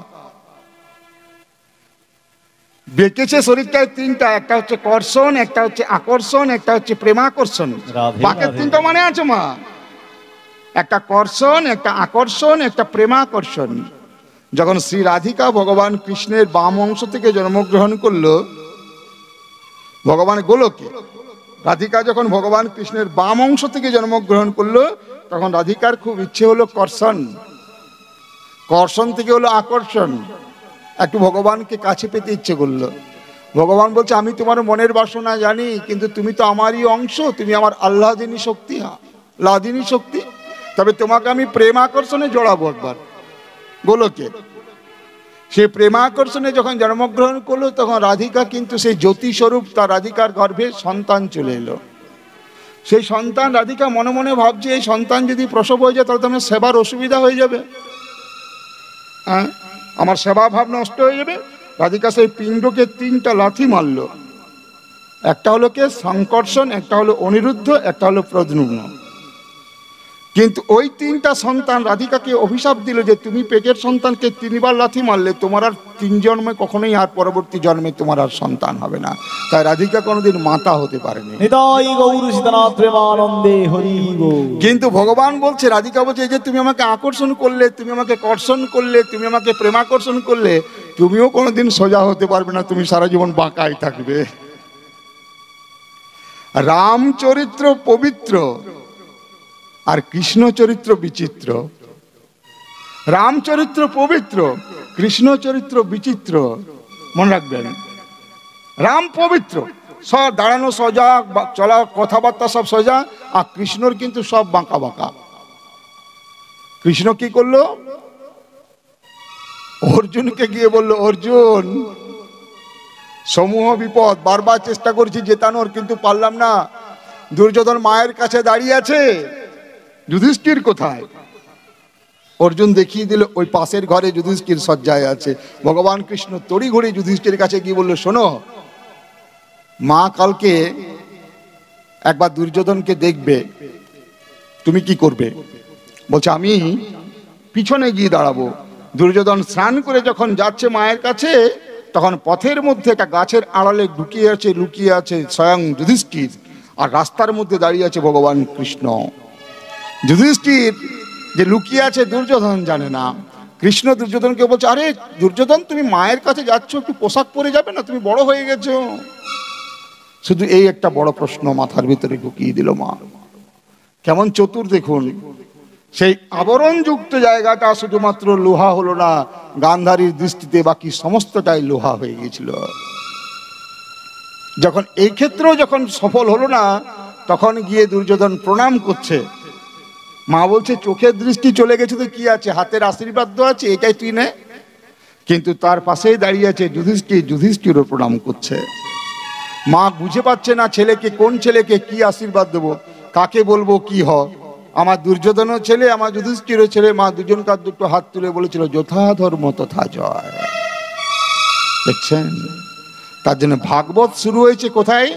বেঁকেছে শরীরটায় তিনটা, একটা হচ্ছে কর্ষণ, একটা হচ্ছে আকর্ষণ, একটা হচ্ছে প্রেমাকর্ষণ। বাঁকের তিনটা মানে আছে মা, একটা কর্ষণ, একটা আকর্ষণ, একটা প্রেমাকর্ষণ। যখন শ্রী রাধিকা ভগবান কৃষ্ণের বাম অংশ থেকে জন্মগ্রহণ করলো ভগবান গোলকে, রাধিকা যখন ভগবান কৃষ্ণের বাম অংশ থেকে জন্মগ্রহণ করলো, তখন রাধিকার খুব ইচ্ছে হলো কর্ষণ, কর্ষণ থেকে হলো আকর্ষণ, একটু ভগবানকে কাছে পেতে ইচ্ছে করলো। ভগবান বলছে, আমি তোমার মনের বাসনা জানি, কিন্তু তুমি তো আমারই অংশ, তুমি আমার আহ্লাদিনী শক্তি, লাদিনী শক্তি, তবে তোমাকে আমি প্রেম আকর্ষণে জড়াবো একবার গোলকে। সে প্রেমাকর্ষণে যখন জন্মগ্রহণ করলো, তখন রাধিকা কিন্তু সেই জ্যোতি স্বরূপ, তার রাধিকার গর্ভে সন্তান চলে এলো। সেই সন্তান রাধিকা মনে মনে ভাবছে, এই সন্তান যদি প্রসব হয়ে যায় তাহলে তো আমার সেবার অসুবিধা হয়ে যাবে, হ্যাঁ, আমার সেবা ভাব নষ্ট হয়ে যাবে। রাধিকা সেই পিণ্ডকে তিনটা লাথি মারল। একটা হলো কে? সংকর্ষণ, একটা হলো অনিরুদ্ধ, একটা হলো প্রদ্যুম্ন। কিন্তু ওই তিনটা সন্তান রাধিকাকে অভিশাপ দিল যে তুমি পেটের সন্তানকে 3 বার লাথি মারলে তোমার আর 3 জন্মে কখনোই আর পরবর্তী জন্মে তোমার আর সন্তান হবে না। তাই রাধিকা কোনোদিন মাতা হতে পারেনি। নিতাই গৌর সীতানাথ প্রেমানন্দে হরি বল। কিন্তু ভগবান বলছে, রাধিকা বলছে যে তুমি আমাকে আকর্ষণ করলে, তুমি আমাকে কর্ষণ করলে, তুমি আমাকে প্রেমাকর্ষণ করলে, তুমিও কোনোদিন সোজা হতে পারবে না, তুমি সারা জীবন বাঁকাই থাকবে। রামচরিত্র পবিত্র আর কৃষ্ণ চরিত্র বিচিত্র। রামচরিত্র পবিত্র, কৃষ্ণ চরিত্র বিচিত্র। মনে রাখবেন, রাম পবিত্র, সব দাঁড়ানো সোজা, চলা কথাবার্তা সব সোজা, আর কৃষ্ণর কিন্তু সব বাঁকা বাঁকা। কৃষ্ণ কি করলো? অর্জুনকে গিয়ে বলল, অর্জুন সমূহ বিপদ, বারবার চেষ্টা করছি জেতানোর কিন্তু পারলাম না। দুর্যোধন মায়ের কাছে দাঁড়িয়ে আছে, যুধিষ্ঠির কোথায়? অর্জুন দেখিয়ে দিল ওই পাশের ঘরে যুধিষ্ঠির শয্যায় আছে। ভগবান কৃষ্ণ তড়িঘড়ি যুধিষ্ঠির কাছে গিয়ে বলল, শোনো, মা কালকে একবার দুর্যোধনকে দেখবে, তুমি কি করবে? বলছে আমি পিছনে গিয়ে দাঁড়াবো। দুর্যোধন স্নান করে যখন যাচ্ছে মায়ের কাছে, তখন পথের মধ্যে একটা গাছের আড়ালে লুকিয়ে আছে স্বয়ং যুধিষ্ঠির, আর রাস্তার মধ্যে দাঁড়িয়ে আছে ভগবান কৃষ্ণ। যুধিষ্ঠির যে লুকিয়ে আছে দুর্যোধন জানে না। কৃষ্ণ দুর্যোধনকে বলছে, আরে দুর্যোধন, তুমি মায়ের কাছে যাচ্ছ, একটু পোশাক পরে যাবে না? তুমি বড় হয়ে গেছো। শুধু এই একটা বড় প্রশ্ন মাথার ভিতরে ঢুকিয়ে দিল মা। কেমন চতুর দেখুন। সেই আবরণযুক্ত জায়গাটা শুধুমাত্র লোহা হলো না, গান্ধারীর দৃষ্টিতে বাকি সমস্তটাই লোহা হয়ে গেছিল। যখন এই ক্ষেত্রেও যখন সফল হলো না, তখন গিয়ে দুর্যোধন প্রণাম করছে। মা বলছে, চোখের দৃষ্টি চলে গেছে তো কি আছে, হাতের আশীর্বাদ তো আছে, এটাই তুই নে। কিন্তু তার পাশেই দাঁড়িয়ে আছে যুধিষ্ঠির, যুধিষ্ঠিরও প্রণাম করছে। মা বুঝে পাচ্ছে না ছেলেকে, কোন ছেলেকে কি আশীর্বাদ দেবো, কাকে বলবো কি হয়। আমার দুর্যোধনও ছেলে, আমার যুধিষ্ঠিরও ছেলে। মা দুজনকার দুটো হাত তুলে বলেছিল, যথা ধর্ম তথা জয়। দেখছেন, তার জন্য ভাগবত শুরু হয়েছে কোথায়?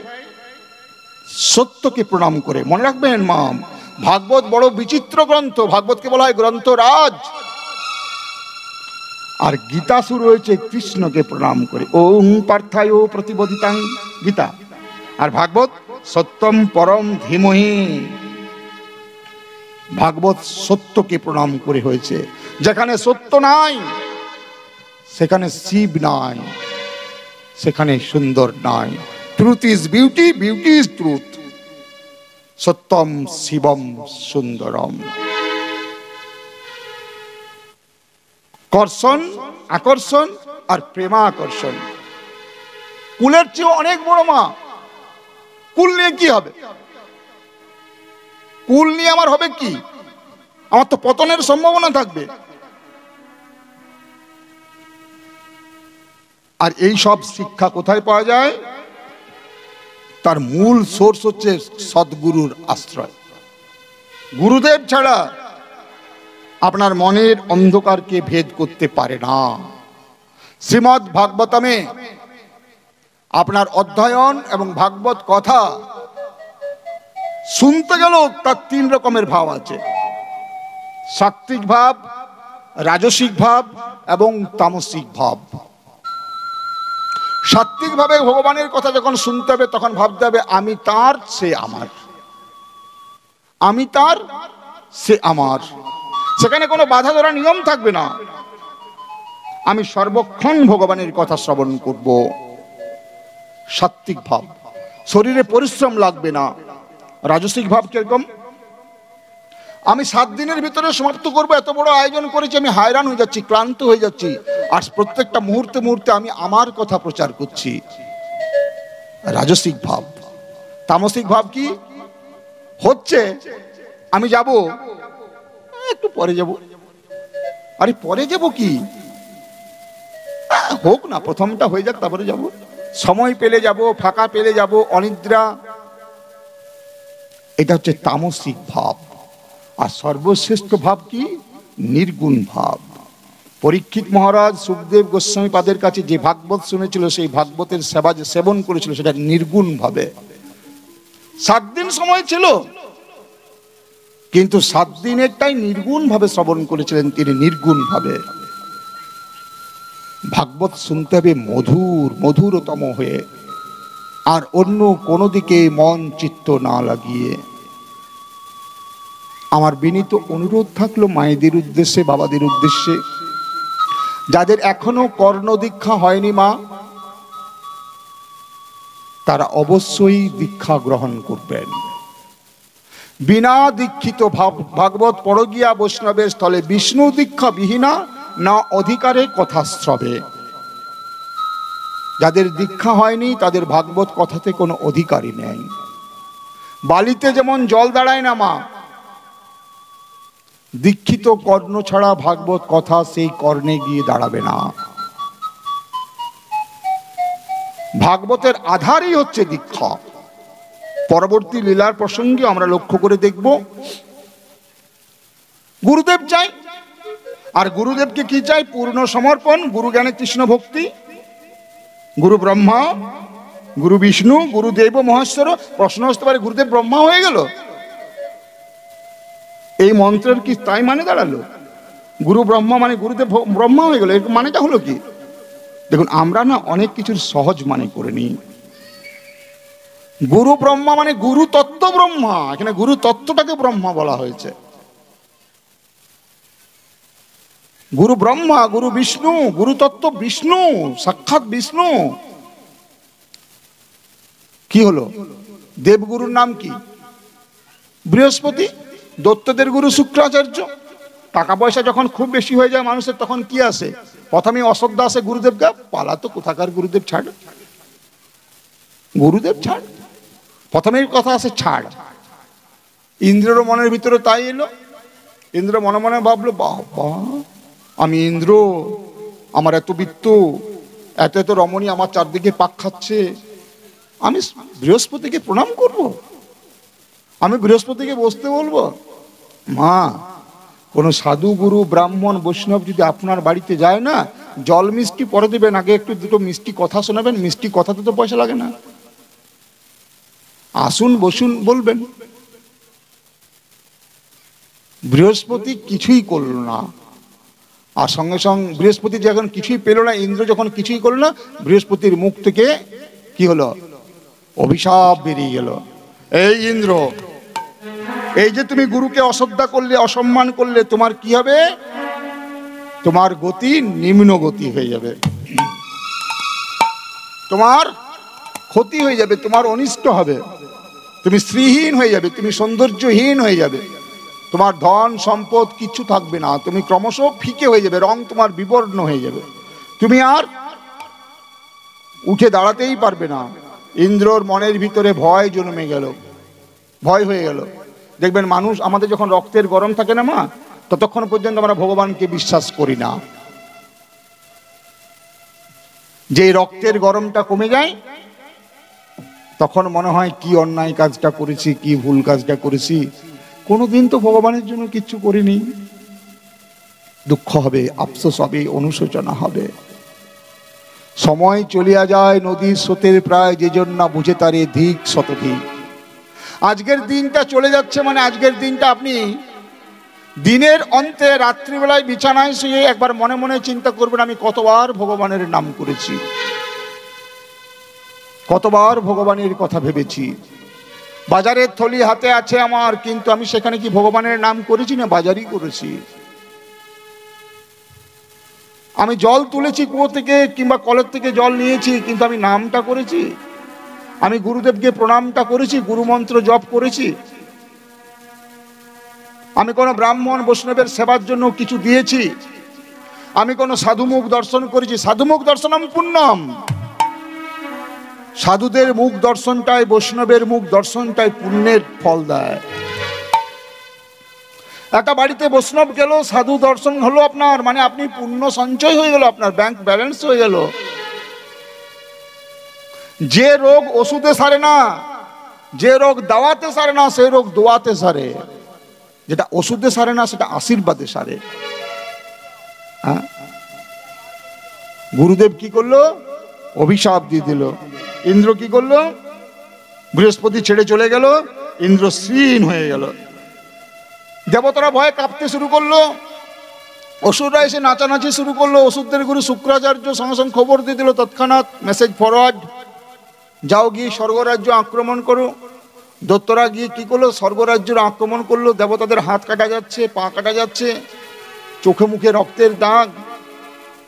সত্যকে প্রণাম করে। মনে রাখবেন মা, ভাগবত বড় বিচিত্র গ্রন্থ। ভাগবতকে বলা হয় গ্রন্থরাজ। আর গীতা শুরু হয়েছে কৃষ্ণকে প্রণাম করে, ওং পার্থায় প্রতিবোধিতাং, গীতা। আর ভাগবত সত্যম পরম ধীমহি। ভাগবত সত্যকে প্রণাম করে হয়েছে। যেখানে সত্য নাই সেখানে শিব নাই, সেখানে সুন্দর নাই। Truth is beauty, beauty is truth. সত্যম শিবম সুন্দরম। কর্ষণ, আকর্ষণ আর প্রেমাকর্ষণ। কুলের চেয়ে অনেক বড় মা। কুল নিয়ে কি হবে? কুল নিয়ে আমার হবে কি? আমার তো পতনের সম্ভাবনা থাকবে। আর এই সব শিক্ষা কোথায় পাওয়া যায়? তার মূল সোর্স হচ্ছে সদ্গুরুর আশ্রয়। গুরুদেব ছাড়া আপনার মনের অন্ধকারকে ভেদ করতে পারে না। শ্রীমদ্ ভাগবতমে আপনার অধ্যয়ন এবং ভাগবত কথা শুনতে গেলেও তার 3 রকমের ভাব আছে। সাত্ত্বিক ভাব, রাজসিক ভাব এবং তামসিক ভাব। সাত্ত্বিক ভাবে ভগবানের কথা যখন শুনতে হবে, তখন ভাবতে হবে আমি তার, সে আমার। আমি তার, সে আমার। সেখানে কোনো বাধা ধরা নিয়ম থাকবে না। আমি সর্বক্ষণ ভগবানের কথা শ্রবণ করব। সাত্ত্বিক ভাব। শরীরে পরিশ্রম লাগবে না। রাজসিক ভাব কিরকম? আমি 7 দিনের ভিতরে সমাপ্ত করব, এত বড় আয়োজন করেছি, আমি হায়রান হয়ে যাচ্ছি, ক্লান্ত হয়ে যাচ্ছি, আর প্রত্যেকটা মুহূর্তে মুহূর্তে আমি আমার কথা প্রচার করছি। রাজসিক ভাব। তামসিক ভাব কি হচ্ছে? আমি যাব, একটু পরে যাব। আরে পরে যাব কি? হোক না, প্রথমটা হয়ে যাক, তারপরে যাব। সময় পেলে যাব, ফাঁকা পেলে যাব, অনিদ্রা। এটা হচ্ছে তামসিক ভাব। আর সর্বশ্রেষ্ঠ ভাব কি? নির্গুণ ভাব। পরীক্ষিত মহারাজ সুখদেব গোস্বামী পাদের কাছে যে ভাগবত শুনেছিল, সেই ভাগবতের সেবা যে সেবন করেছিল, সেটা নির্গুণ ভাবে। 7 দিন সময় ছিল, কিন্তু 7 দিনেরটাই নির্গুণ ভাবে শ্রবণ করেছিলেন তিনি, নির্গুণ ভাবে। ভাগবত শুনতে হবে মধুর, মধুরতম হয়ে, আর অন্য কোনো দিকে মন চিত্ত না লাগিয়ে। আমার বিনীত অনুরোধ থাকলো মায়েদের উদ্দেশ্যে, বাবাদের উদ্দেশ্যে, যাদের এখনো কর্ণ দীক্ষা হয়নি মা, তারা অবশ্যই দীক্ষা গ্রহণ করবেন। বিনা দীক্ষিত ভাগবত পরগিয়া বৈষ্ণবের স্থলে বিষ্ণু দীক্ষা বিহীনা না অধিকারে কথাশ্রবে। যাদের দীক্ষা হয়নি তাদের ভাগবত কথাতে কোনো অধিকারই নেই। বালিতে যেমন জল দাঁড়ায় না মা, দীক্ষিত কর্ণ ছাড়া ভাগবত কথা সেই কর্ণে গিয়ে দাঁড়াবে না। ভাগবতের আধারই হচ্ছে দীক্ষা। পরবর্তী লীলার প্রসঙ্গে আমরা লক্ষ্য করে দেখব, গুরুদেব চাই, আর গুরুদেবকে কি চাই? পূর্ণ সমর্পণ, গুরু জ্ঞানে কৃষ্ণ ভক্তি। গুরু ব্রহ্মা, গুরু বিষ্ণু, গুরুদেব মহেশ্বর। প্রশ্ন আসতে পারে, গুরুদেব ব্রহ্মা হয়ে গেল? এই মন্ত্রের কি তাই মানে দাঁড়ালো? গুরু ব্রহ্মা মানে গুরুদেব ব্রহ্মা হয়ে গেল, এর মানেটা হলো কি? দেখুন, আমরা না অনেক কিছুর সহজ মানে করে নিই। গুরু ব্রহ্মা মানে গুরু তত্ত্ব ব্রহ্মা, এখানে গুরু তত্ত্বটাকে ব্রহ্মা বলা হয়েছে। গুরু ব্রহ্মা, গুরু বিষ্ণু, গুরু তত্ত্ব বিষ্ণু, সাক্ষাৎ বিষ্ণু। কি হলো? দেবগুরুর নাম কি? বৃহস্পতি। দত্তদের গুরু শুক্রাচার্য। টাকা পয়সা যখন খুব বেশি হয়ে যায় মানুষের, তখন কি আসে? প্রথমে অশ্রদ্ধা আসে গুরুদেবকে। পালাতো কোথাকার গুরুদেব, ছাড় গুরুদেব ছাড়। প্রথমেই কথা আসে ছাড়। ইন্দ্রের মনের ভিতরে তাই এলো। ইন্দ্র মনে মনে ভাবলো, বাবা আমি ইন্দ্র, আমার এত বিত্ত, এত এত রমণী আমার চারদিকে পাক খাচ্ছে, আমি বৃহস্পতিকে প্রণাম করব? আমি বৃহস্পতিকে বসতে বলবো? মা, কোন সাধু গুরু ব্রাহ্মণ বৈষ্ণব যদি আপনার বাড়িতে যায় না, জল মিষ্টি পরে দেবেন, আগে একটু দুটো মিষ্টি কথা শোনাবেন। মিষ্টি কথাতে তো পয়সা লাগে না, আসুন বসুন বলবেন। বৃহস্পতি কিছুই করল না। আর সঙ্গে সঙ্গে বৃহস্পতি যখন কিছুই পেল না, ইন্দ্র যখন কিছুই করল না, বৃহস্পতির মুখ থেকে কি হলো? অভিশাপ বেরিয়ে গেল। এই ইন্দ্র, এই যে তুমি গুরুকে অশ্রদ্ধা করলে, অসম্মান করলে, তোমার কি হবে? তোমার গতি নিম্ন গতি হয়ে যাবে, তোমার ক্ষতি হয়ে যাবে, তোমার অনিষ্ট হবে, তুমি শ্রীহীন হয়ে যাবে, তুমি সৌন্দর্যহীন হয়ে যাবে, তোমার ধন সম্পদ কিচ্ছু থাকবে না, তুমি ক্রমশ ফিকে হয়ে যাবে, রং তোমার বিবর্ণ হয়ে যাবে, তুমি আর উঠে দাঁড়াতেই পারবে না। ইন্দ্রর মনের ভিতরে ভয় জন্মে গেল, ভয় হয়ে গেল। দেখবেন মানুষ, আমাদের যখন রক্তের গরম থাকে না মা, ততক্ষণ পর্যন্ত আমরা ভগবানকে বিশ্বাস করি না। যে রক্তের গরমটা কমে যায়, তখন মনে হয় কি অন্যায় কাজটা করেছি, কি ভুল কাজটা করেছি, কোনোদিন তো ভগবানের জন্য কিচ্ছু করিনি। দুঃখ হবে, আফসোস হবে, অনুশোচনা হবে। সময় চলিয়া যায় নদীর স্রোতের প্রায়, যে জন্য বুঝে তারে ধিক শতধিক। আজকের দিনটা চলে যাচ্ছে, মানে আজকের দিনটা আপনি দিনের অন্তে রাত্রিবেলায় বিছানায় শুয়ে একবার মনে মনে চিন্তা করবেন, আমি কতবার ভগবানের নাম করেছি, কতবার ভগবানের কথা ভেবেছি। বাজারের থলি হাতে আছে আমার, কিন্তু আমি সেখানে কি ভগবানের নাম করেছি না বাজারই করেছি? আমি জল তুলেছি কুয়ো থেকে কিংবা কলের থেকে জল নিয়েছি, কিন্তু আমি নামটা করেছি? আমি গুরুদেবকে প্রণামটা করেছি, গুরুমন্ত্র জপ করেছি? আমি কোনো ব্রাহ্মণ বৈষ্ণবের সেবার জন্য কিছু দিয়েছি? আমি কোনো সাধুমুখ দর্শন করেছি? সাধুমুখ দর্শনম পুণ্যম। সাধুদের মুখ দর্শনটাই, বৈষ্ণবের মুখ দর্শনটাই পুণ্যের ফল দেয়। একটা বাড়িতে বৈষ্ণব গেল, সাধু দর্শন হলো আপনার, মানে আপনি পুণ্য সঞ্চয় হয়ে গেল, আপনার ব্যাংক ব্যালেন্স হয়ে গেল। যে রোগ ওষুধে সারে না, যে রোগ দাওয়াতে সারে না, সেই রোগ দোয়াতে সারে। যেটা ওষুধে সারে না, সেটা আশীর্বাদে সারে। হ্যাঁ, গুরুদেব কি করলো? অভিশাপ দিয়ে দিল। ইন্দ্র কি করলো? বৃহস্পতি ছেড়ে চলে গেল, ইন্দ্র শ্রীহীন হয়ে গেল। দেবতারা ভয়ে কাঁপতে শুরু করলো, অসুররা এসে নাচানাচি শুরু করলো। অসুরদের গুরু শুক্রাচার্য সঙ্গে সঙ্গে খবর দিয়ে দিল, তৎক্ষণাৎ মেসেজ ফরওয়ার্ড, যাও গিয়ে স্বর্গরাজ্য আক্রমণ করো। দৈত্যরা গিয়ে কি করলো, স্বর্গরাজ্যের আক্রমণ করলো। দেবতাদের হাত কাটা যাচ্ছে, পা কাটা যাচ্ছে, চোখে মুখে রক্তের দাগ।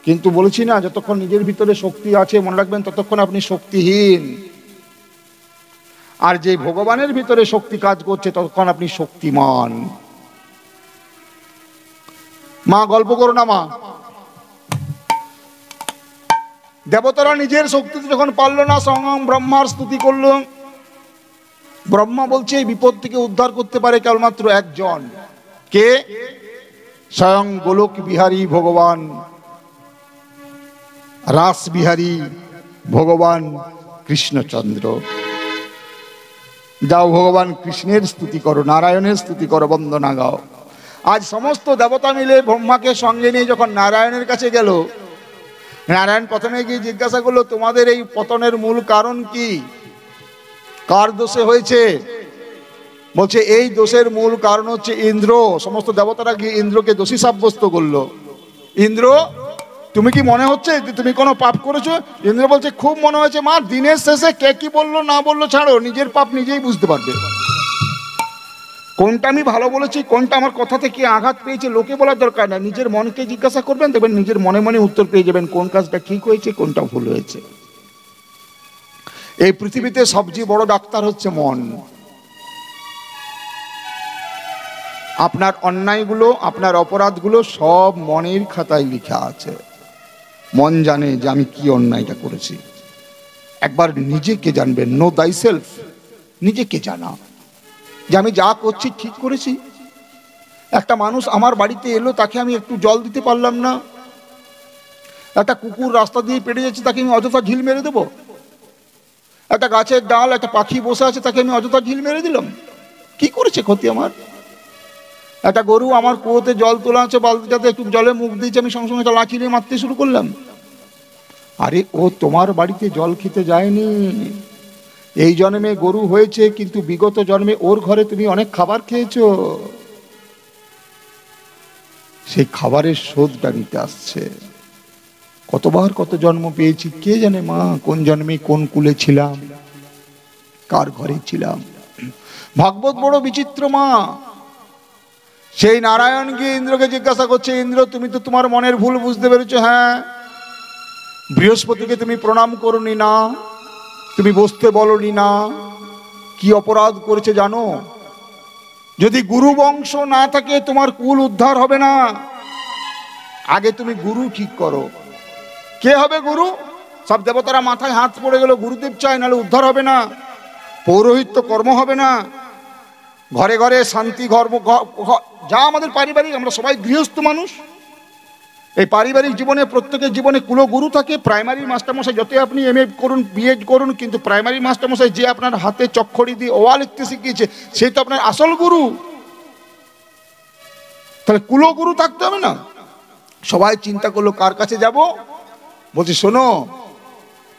কিন্তু বলেছি না, যতক্ষণ নিজের ভিতরে শক্তি আছে মনে রাখবেন ততক্ষণ আপনি শক্তিহীন। আর যে ভগবানের ভিতরে শক্তি কাজ করছে ততক্ষণ আপনি শক্তিমান। মা গল্প করো না মা। দেবতারা নিজের শক্তিতে যখন পারলো না, স্বয়ং ব্রহ্মার স্তুতি করলো। ব্রহ্মা বলছে এই বিপদ থেকে উদ্ধার করতে পারে কেবলমাত্র একজন। কে? স্বয়ং গোলক বিহারী ভগবান, রাস বিহারী ভগবান কৃষ্ণচন্দ্র। যাও ভগবান কৃষ্ণের স্তুতি করো, নারায়ণের স্তুতি করো, বন্দনা গাও। আজ সমস্ত দেবতা মিলে ব্রহ্মাকে সঙ্গে নিয়ে যখন নারায়ণের কাছে গেল, নারায়ণ প্রথমে গিয়ে জিজ্ঞাসা করলো, তোমাদের এই পতনের মূল কারণ কি? কার দোষে হয়েছে? বলছে এই দোষের মূল কারণ হচ্ছে ইন্দ্র। সমস্ত দেবতারা গিয়ে ইন্দ্রকে দোষী সাব্যস্ত করলো। ইন্দ্র, তুমি কি মনে হচ্ছে যে তুমি কোনো পাপ করেছো? ইন্দ্র বলছে খুব মনে হয়েছে মা। দিনের শেষে কে কি বললো না বললো ছাড়ো, নিজের পাপ নিজেই বুঝতে পারবে। কোনটা আমি ভালো বলেছি, কোনটা আমার কথাতে কি আঘাত পেয়েছে লোকে বলার দরকার না, নিজের মনকে জিজ্ঞাসা করবেন, দেখবেন নিজের মনে মনে উত্তর পেয়ে যাবেন কোন কাজটা ঠিক হয়েছে কোনটা ভুল হয়েছে। এই পৃথিবীতে সবচেয়ে বড় ডাক্তার হচ্ছে মন। আপনার অন্যায়গুলো, আপনার অপরাধগুলো সব মনের খাতায় লেখা আছে। মন জানে যে আমি কি অন্যায়টা করেছি। একবার নিজেকে জানবেন, নো দাই সেলফ, নিজেকে জানা যে আমি যা করছি ঠিক করেছি। একটা মানুষ আমার বাড়িতে এলো, তাকে আমি একটু জল দিতে পারলাম না। একটা কুকুর রাস্তা দিয়ে পেরিয়ে যাচ্ছে, তাকে আমি অযথা ঢিল মেরে দেবো? একটা গাছের ডাল, একটা পাখি বসে আছে, তাকে আমি অযথা ঢিল মেরে দিলাম? কি করেছে ক্ষতি আমার? একটা গরু আমার কুয়োতে জল তোলা আছে, বালতিটাতে একটু জলে মুখ দিয়েছে, আমি সঙ্গে সঙ্গে একটা লাঠি নিয়ে মারতে শুরু করলাম। আরে ও তোমার বাড়িতে জল খেতে যায়নি। এই জন্মে গরু হয়েছে, কিন্তু বিগত জন্মে ওর ঘরে তুমি অনেক খাবার খেয়েছো। সেই খাবারের শোধটা নিতে আসছে। কতবার কত জন্ম পেয়েছি কে জানে মা, কোন জন্মে কোন কুলে ছিলাম, কার ঘরে ছিলাম। ভাগবত বড় বিচিত্র মা। সেই নারায়ণ গিয়ে ইন্দ্রকে জিজ্ঞাসা করছে, ইন্দ্র তুমি তো তোমার মনের ভুল বুঝতে পেরেছো। হ্যাঁ, বৃহস্পতিকে তুমি প্রণাম করনি না, তুমি বসতে বলনি না। কি অপরাধ করেছে জানো? যদি গুরু বংশ না থাকে তোমার কুল উদ্ধার হবে না। আগে তুমি গুরু ঠিক করো। কে হবে গুরু? সব দেবতারা মাথায় হাত পড়ে গেল, গুরুদেব চাই, নাহলে উদ্ধার হবে না, পৌরোহিত্য কর্ম হবে না, ঘরে ঘরে শান্তি ধর্ম। যা আমাদের পারিবারিক, আমরা সবাই গৃহস্থ মানুষ। এই পারিবারিক জীবনে প্রত্যেকের জীবনে কুলগুরু থাকে। প্রাইমারি মাস্টারমশাই যতই আপনি এমএ করুন, বিএড করুন, কিন্তু প্রাইমারি মাস্টারমশাই যে আপনার হাতে চক্করি দিয়ে ওয়া লিখতে শিখিয়েছে, সেই তো আপনার আসল গুরু। তাহলে কুলগুরু থাকতে হবে না? সবাই চিন্তা করলো কার কাছে যাব। বলছি শোনো,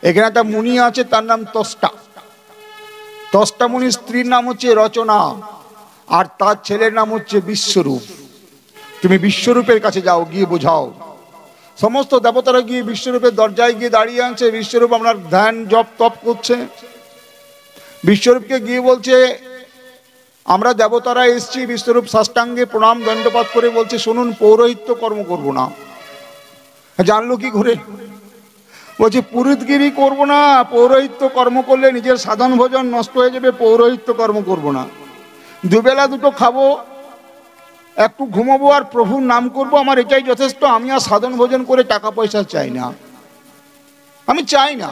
এখানে একটা মুনি আছে, তার নাম তষ্টা। তষ্টা মুনির স্ত্রীর নাম হচ্ছে রচনা, আর তার ছেলের নাম হচ্ছে বিশ্বরূপ। তুমি বিশ্বরূপের কাছে যাও, গিয়ে বোঝাও। সমস্ত দেবতারা গিয়ে বিশ্বরূপের দরজায় গিয়ে দাঁড়িয়ে আছে। বিশ্বরূপ আপনার ধ্যান জপ তপ করছে। বিশ্বরূপকে গিয়ে বলছে, আমরা দেবতারা এসছি। বিশ্বরূপ সাষ্টাঙ্গে প্রণাম দণ্ডপাত করে বলছে, শুনুন, পৌরোহিত্য কর্ম করব না। জানলো কি করে? বলছে পুরোহিতগিরি করব না। পৌরোহিত্য কর্ম করলে নিজের সাধন ভোজন নষ্ট হয়ে যাবে, পৌরোহিত্য কর্ম করব না। দুবেলা দুটো খাবো, একটু ঘুমাবো, আর প্রভুর নাম করব, আমার এটাই যথেষ্ট। আমি আর সাধন ভোজন করে টাকা পয়সা চাই না, আমি চাই না।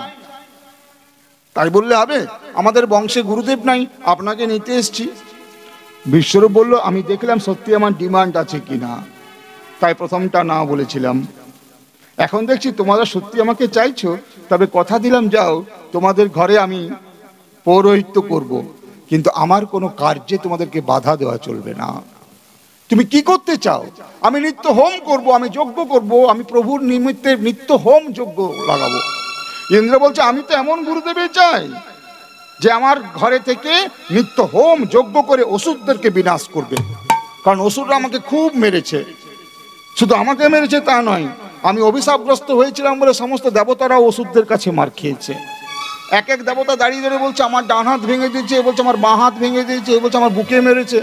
তাই বললে হবে? আমাদের বংশে গুরুদেব নাই, আপনাকে নিতে এসছি। বিশ্বরূপ বলল, আমি দেখলাম সত্যি আমার ডিমান্ড আছে কিনা, তাই প্রথমটা না বলেছিলাম। এখন দেখছি তোমরা সত্যি আমাকে চাইছো, তবে কথা দিলাম, যাও তোমাদের ঘরে আমি পৌরোহিত্য করব, কিন্তু আমার কোনো কার্যে তোমাদেরকে বাধা দেওয়া চলবে না। তুমি কি করতে চাও? আমি নিত্য হোম করব, আমি যজ্ঞ করব, আমি প্রভুর নিমিত্তে নিত্য হোম যজ্ঞ লাগাবো। ইন্দ্র বলছে, আমি তো এমন গুরুদেবে চাই যে আমার ঘরে থেকে নিত্য হোম যজ্ঞ করে অসুরদেরকে বিনাশ করবে। কারণ অসুররা আমাকে খুব মেরেছে, শুধু আমাকে মেরেছে তা নয়, আমি অভিশাপগ্রস্ত হয়েছিলাম বলে সমস্ত দেবতারা অসুরদের কাছে মার খেয়েছে। এক এক দেবতা দাঁড়িয়ে দাঁড়িয়ে বলছে আমার ডান হাত ভেঙে দিয়েছে, এ বলছে আমার বাঁ হাত ভেঙে দিয়েছে, এ বলছে আমার বুকে মেরেছে।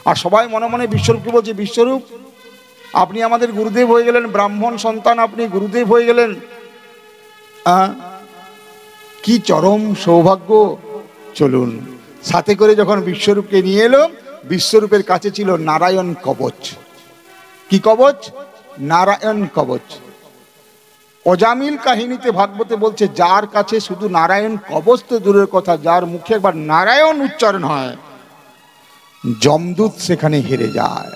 আর সবাই মনে মনে বিশ্বরূপকে বলছে, বিশ্বরূপ আপনি আমাদের গুরুদেব হয়ে গেলেন, ব্রাহ্মণ সন্তান আপনি গুরুদেব হয়ে গেলেন, কি চরম সৌভাগ্য। চলুন। সাথে করে যখন বিশ্বরূপকে নিয়ে এলো, বিশ্বরূপের কাছে ছিল নারায়ণ কবচ। কি কবচ? নারায়ণ কবচ। অজামিল কাহিনীতে ভাগবতে বলছে, যার কাছে শুধু নারায়ণ কবচ তো দূরের কথা, যার মুখে একবার নারায়ণ উচ্চারণ হয় যমদূত সেখানে হেরে যায়।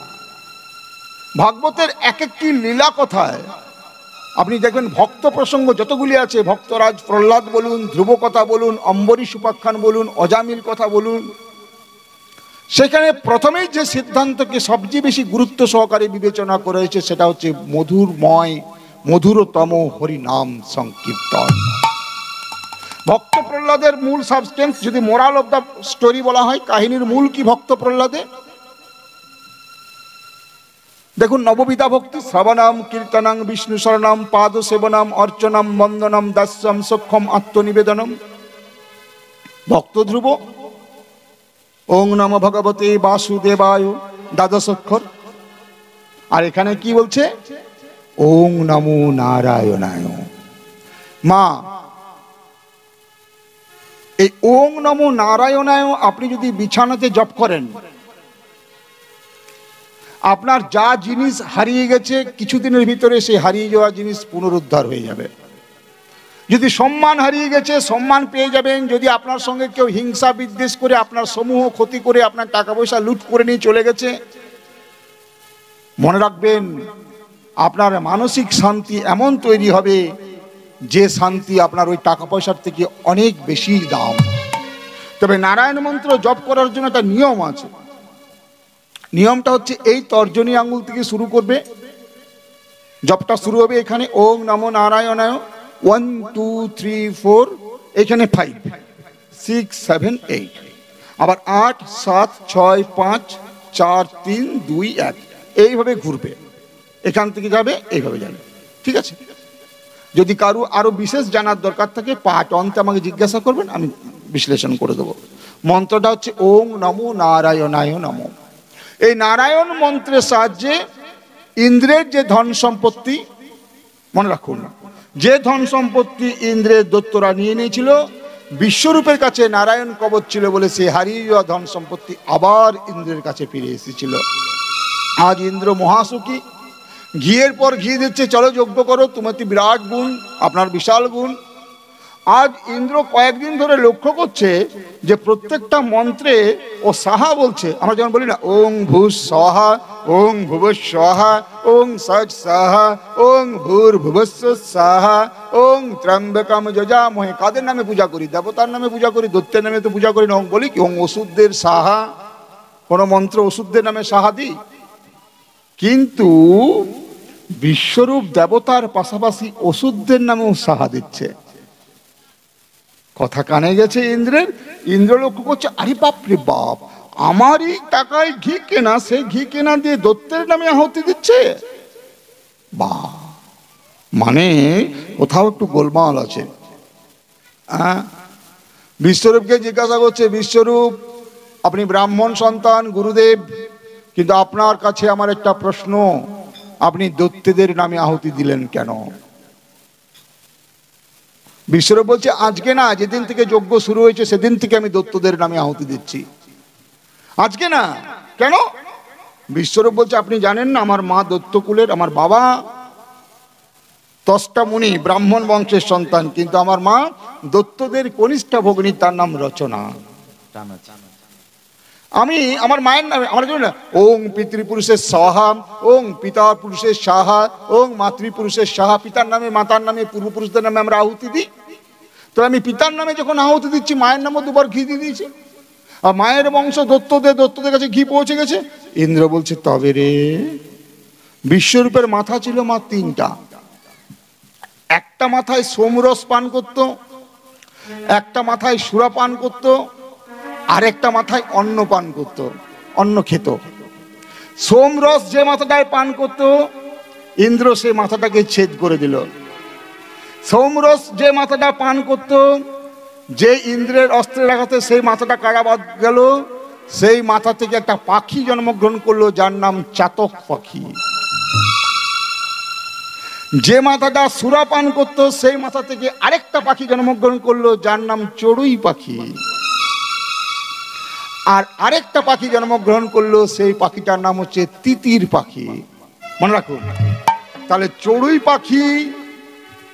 ভাগবতের এক একটি লীলা কথায় আপনি দেখবেন, ভক্ত প্রসঙ্গ যতগুলি আছে, ভক্তরাজ প্রহ্লাদ বলুন, ধ্রুব কথা বলুন, অম্বরীশ উপাখ্যান বলুন, অজামিল কথা বলুন, সেখানে প্রথমেই যে সিদ্ধান্তকে সবচেয়ে বেশি গুরুত্ব সহকারে বিবেচনা করেছে সেটা হচ্ছে মধুরতম হরিনাম সংকীর্তন। ভক্ত প্রহ্লাদের মূল সাবস্টেন্স, যদি মোরাল অফ দ্য স্টোরি বলা হয়, কাহিনীর মূল কি ভক্ত প্রহ্লাদে? দেখুন, নববিধা ভক্তি, শ্রবণাম কীর্তনাং বিষ্ণু শরণাম পাদ সেবনাম অর্চনাম বন্দনম দাস্যম সক্ষম আত্মনিবেদনম। ভক্ত ধ্রুব ওং নম ভগবতে বাসুদেবায়, দ্বাদশ অক্ষর। আর এখানে কি বলছে? ওং নমো নারায়ণায়। মা, এই ওং নমো নারায়ণায় আপনি যদি বিছানাতে জপ করেন, আপনার যা জিনিস হারিয়ে গেছে কিছুদিনের ভিতরে সেই হারিয়ে যাওয়া জিনিস পুনরুদ্ধার হয়ে যাবে। যদি সম্মান হারিয়ে গেছে সম্মান পেয়ে যাবেন। যদি আপনার সঙ্গে কেউ হিংসা বিদ্বেষ করে আপনার সমূহ ক্ষতি করে আপনার টাকা পয়সা লুট করে নিয়ে চলে গেছে, মনে রাখবেন আপনার মানসিক শান্তি এমন তৈরি হবে যে শান্তি আপনার ওই টাকা পয়সার থেকে অনেক বেশি দাম। তবে নারায়ণ মন্ত্র জপ করার জন্য একটা নিয়ম আছে। নিয়মটা হচ্ছে, এই তর্জনী আঙ্গুল থেকে শুরু করবে, জপটা শুরু হবে এখানে ওং নমো নারায়ণায়, 1 2 3 4, এখানে 5 6 7 8, আবার 8 7 6 5 4 3 2 1, এইভাবে ঘুরবে। এখান থেকে যাবে, এইভাবে যাবে। ঠিক আছে? যদি কারো আরো বিশেষ জানার দরকার থাকে, পাঠ অন্তে আমাকে জিজ্ঞাসা করবেন, আমি বিশ্লেষণ করে দেবো। মন্ত্রটা হচ্ছে ওং নমো নারায়ণায় নমঃ। এই নারায়ণ মন্ত্রের সাহায্যে ইন্দ্রের যে ধন সম্পত্তি, মনে রাখুন, যে ধন সম্পত্তি ইন্দ্রের দৈত্যরা নিয়ে নিয়েছিল, বিশ্বরূপের কাছে নারায়ণ কবচ ছিল বলে সেই হারিয়ে যাওয়া ধন সম্পত্তি আবার ইন্দ্রের কাছে ফিরে এসেছিল। আজ ইন্দ্র মহাসুখী, ঘিয়ের পর ঘি দিচ্ছে, চলো যজ্ঞ করো, তোমার বিরাট গুণ, আপনার বিশাল গুণ। আজ ইন্দ্র কয়েকদিন ধরে লক্ষ্য করছে যে প্রত্যেকটা মন্ত্রে ও সাহা বলছে। আমরা যেমন বলি না, ওং ভূ স্বাহা, ওং ভুব স্বাহা, ওং সচ সাহা, ওং ভূর ভুবস্ব সাহা, ওং ত্র্যম্বকম যজামহে। কাদের নামে পূজা করি? দেবতার নামে পূজা করি, দৈত্যের নামে তো পূজা করি না। বলি কি ওং ওষুধদের সাহা? কোন মন্ত্র ওষুধদের নামে সাহা দিই? কিন্তু বিশ্বরূপ দেবতার পাশাপাশি ওষুধদের নামেও সাহা দিচ্ছে। কথা কানে গেছে ইন্দ্রের। ইন্দ্র লক্ষ্য করছে, আরে বাপরে বাপ, আমারই টাকায় ঘি কেনা, সেই ঘি কেনা দিয়ে দৈত্যের নামে আহুতি দিচ্ছে। বা, মানে কোথাও একটু গোলমাল আছে। বিশ্বরূপকে জিজ্ঞাসা করছে, বিশ্বরূপ আপনি ব্রাহ্মণ সন্তান, গুরুদেব, কিন্তু আপনার কাছে আমার একটা প্রশ্ন, আপনি দৈত্যদের নামে আহুতি দিলেন কেন? বিশ্বরূপ বলছে, আজকে না, যেদিন থেকে যজ্ঞ শুরু হয়েছে সেদিন থেকে আমি দৈত্যদের নামে আহুতি দিচ্ছি। আজকে না, কেন? বিশ্বরূপ বলছে, আপনি জানেন না আমার মা দৈত্যকুলের, আমার বাবা তষ্টা মুনি ব্রাহ্মণ বংশের সন্তান, কিন্তু আমার মা দৈত্যদের কনিষ্ঠা ভগ্নী, তার নাম রচনা। আমি আমার মায়ের নামে, আমরা জানি না, ওং পিতৃপুরুষের সাহা, ওং পিতা পুরুষের সাহা, ওং মাতৃপুরুষের সাহা। পিতার নামে, মাতার নামে, পূর্বপুরুষদের নামে আমরা আহুতি দিই। তো আমি পিতার নামে যখন আহুতি দিচ্ছি, মায়ের নামও দুবার ঘি দিয়ে দিয়েছি। আর মায়ের বংশ দৈত্যদের কাছে ঘি পৌঁছে গেছে। ইন্দ্র বলছে, তবে রে, বিশ্বরূপের মাথা ছিল মা 3টা। একটা মাথায় সোমরস পান করত, একটা মাথায় সুরা পান করত, আর একটা মাথায় অন্ন পান করত, অন্ন খেত। সোমরস যে মাথাটায় পান করত, ইন্দ্র সেই মাথাটাকে ছেদ করে দিল। সোমরস যে মাথাটা পান করত, যে ইন্দ্রের অস্ত্রের আঘাতে সেই মাথাটা কারাবাদ গেল, সেই মাথা থেকে একটা পাখি জন্মগ্রহণ করলো যার নাম চাতক পাখি। যে মাথাটা সুরা পান করতো সেই মাথা থেকে আরেকটা পাখি জন্মগ্রহণ করলো যার নাম চড়ুই পাখি। আর আরেকটা পাখি জন্মগ্রহণ করলো, সেই পাখিটার নাম হচ্ছে তিতির পাখি। মনে রাখুন, তাহলে চড়ুই পাখি,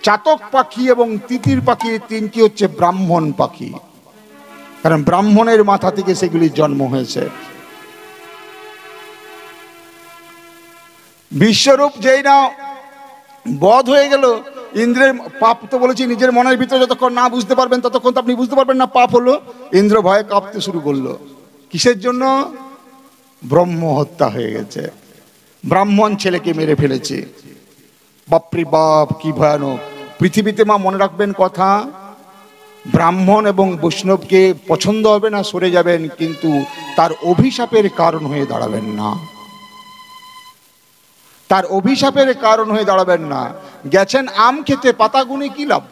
চাতক পাখি এবং তিতির পাখি তিনটি হচ্ছে ব্রাহ্মণ পাখি, কারণ ব্রাহ্মণের মাথা থেকে সেগুলির জন্ম হয়েছে। বিশ্বরূপ যেই না বধ হয়ে গেল, ইন্দ্রের পাপ তো বলেছি নিজের মনের ভিতরে যতক্ষণ না বুঝতে পারবেন ততক্ষণ তো আপনি বুঝতে পারবেন না পাপ হলো। ইন্দ্র ভয়ে কাঁপতে শুরু করলো। কিসের জন্য? ব্রহ্ম হত্যা হয়ে গেছে, ব্রাহ্মণ ছেলেকে মেরে ফেলেছে। বাপরে বাপ, কি ভয়ানক! পৃথিবীতে মা মনে রাখবেন কথা, ব্রাহ্মণ এবং বৈষ্ণবকে পছন্দ হবে না, সরে যাবেন, কিন্তু তার অভিশাপের কারণ হয়ে দাঁড়াবেন না, তার অভিশাপের কারণ হয়ে দাঁড়াবেন না। গেছেন আম খেতে, পাতা গুনে কি লাভ?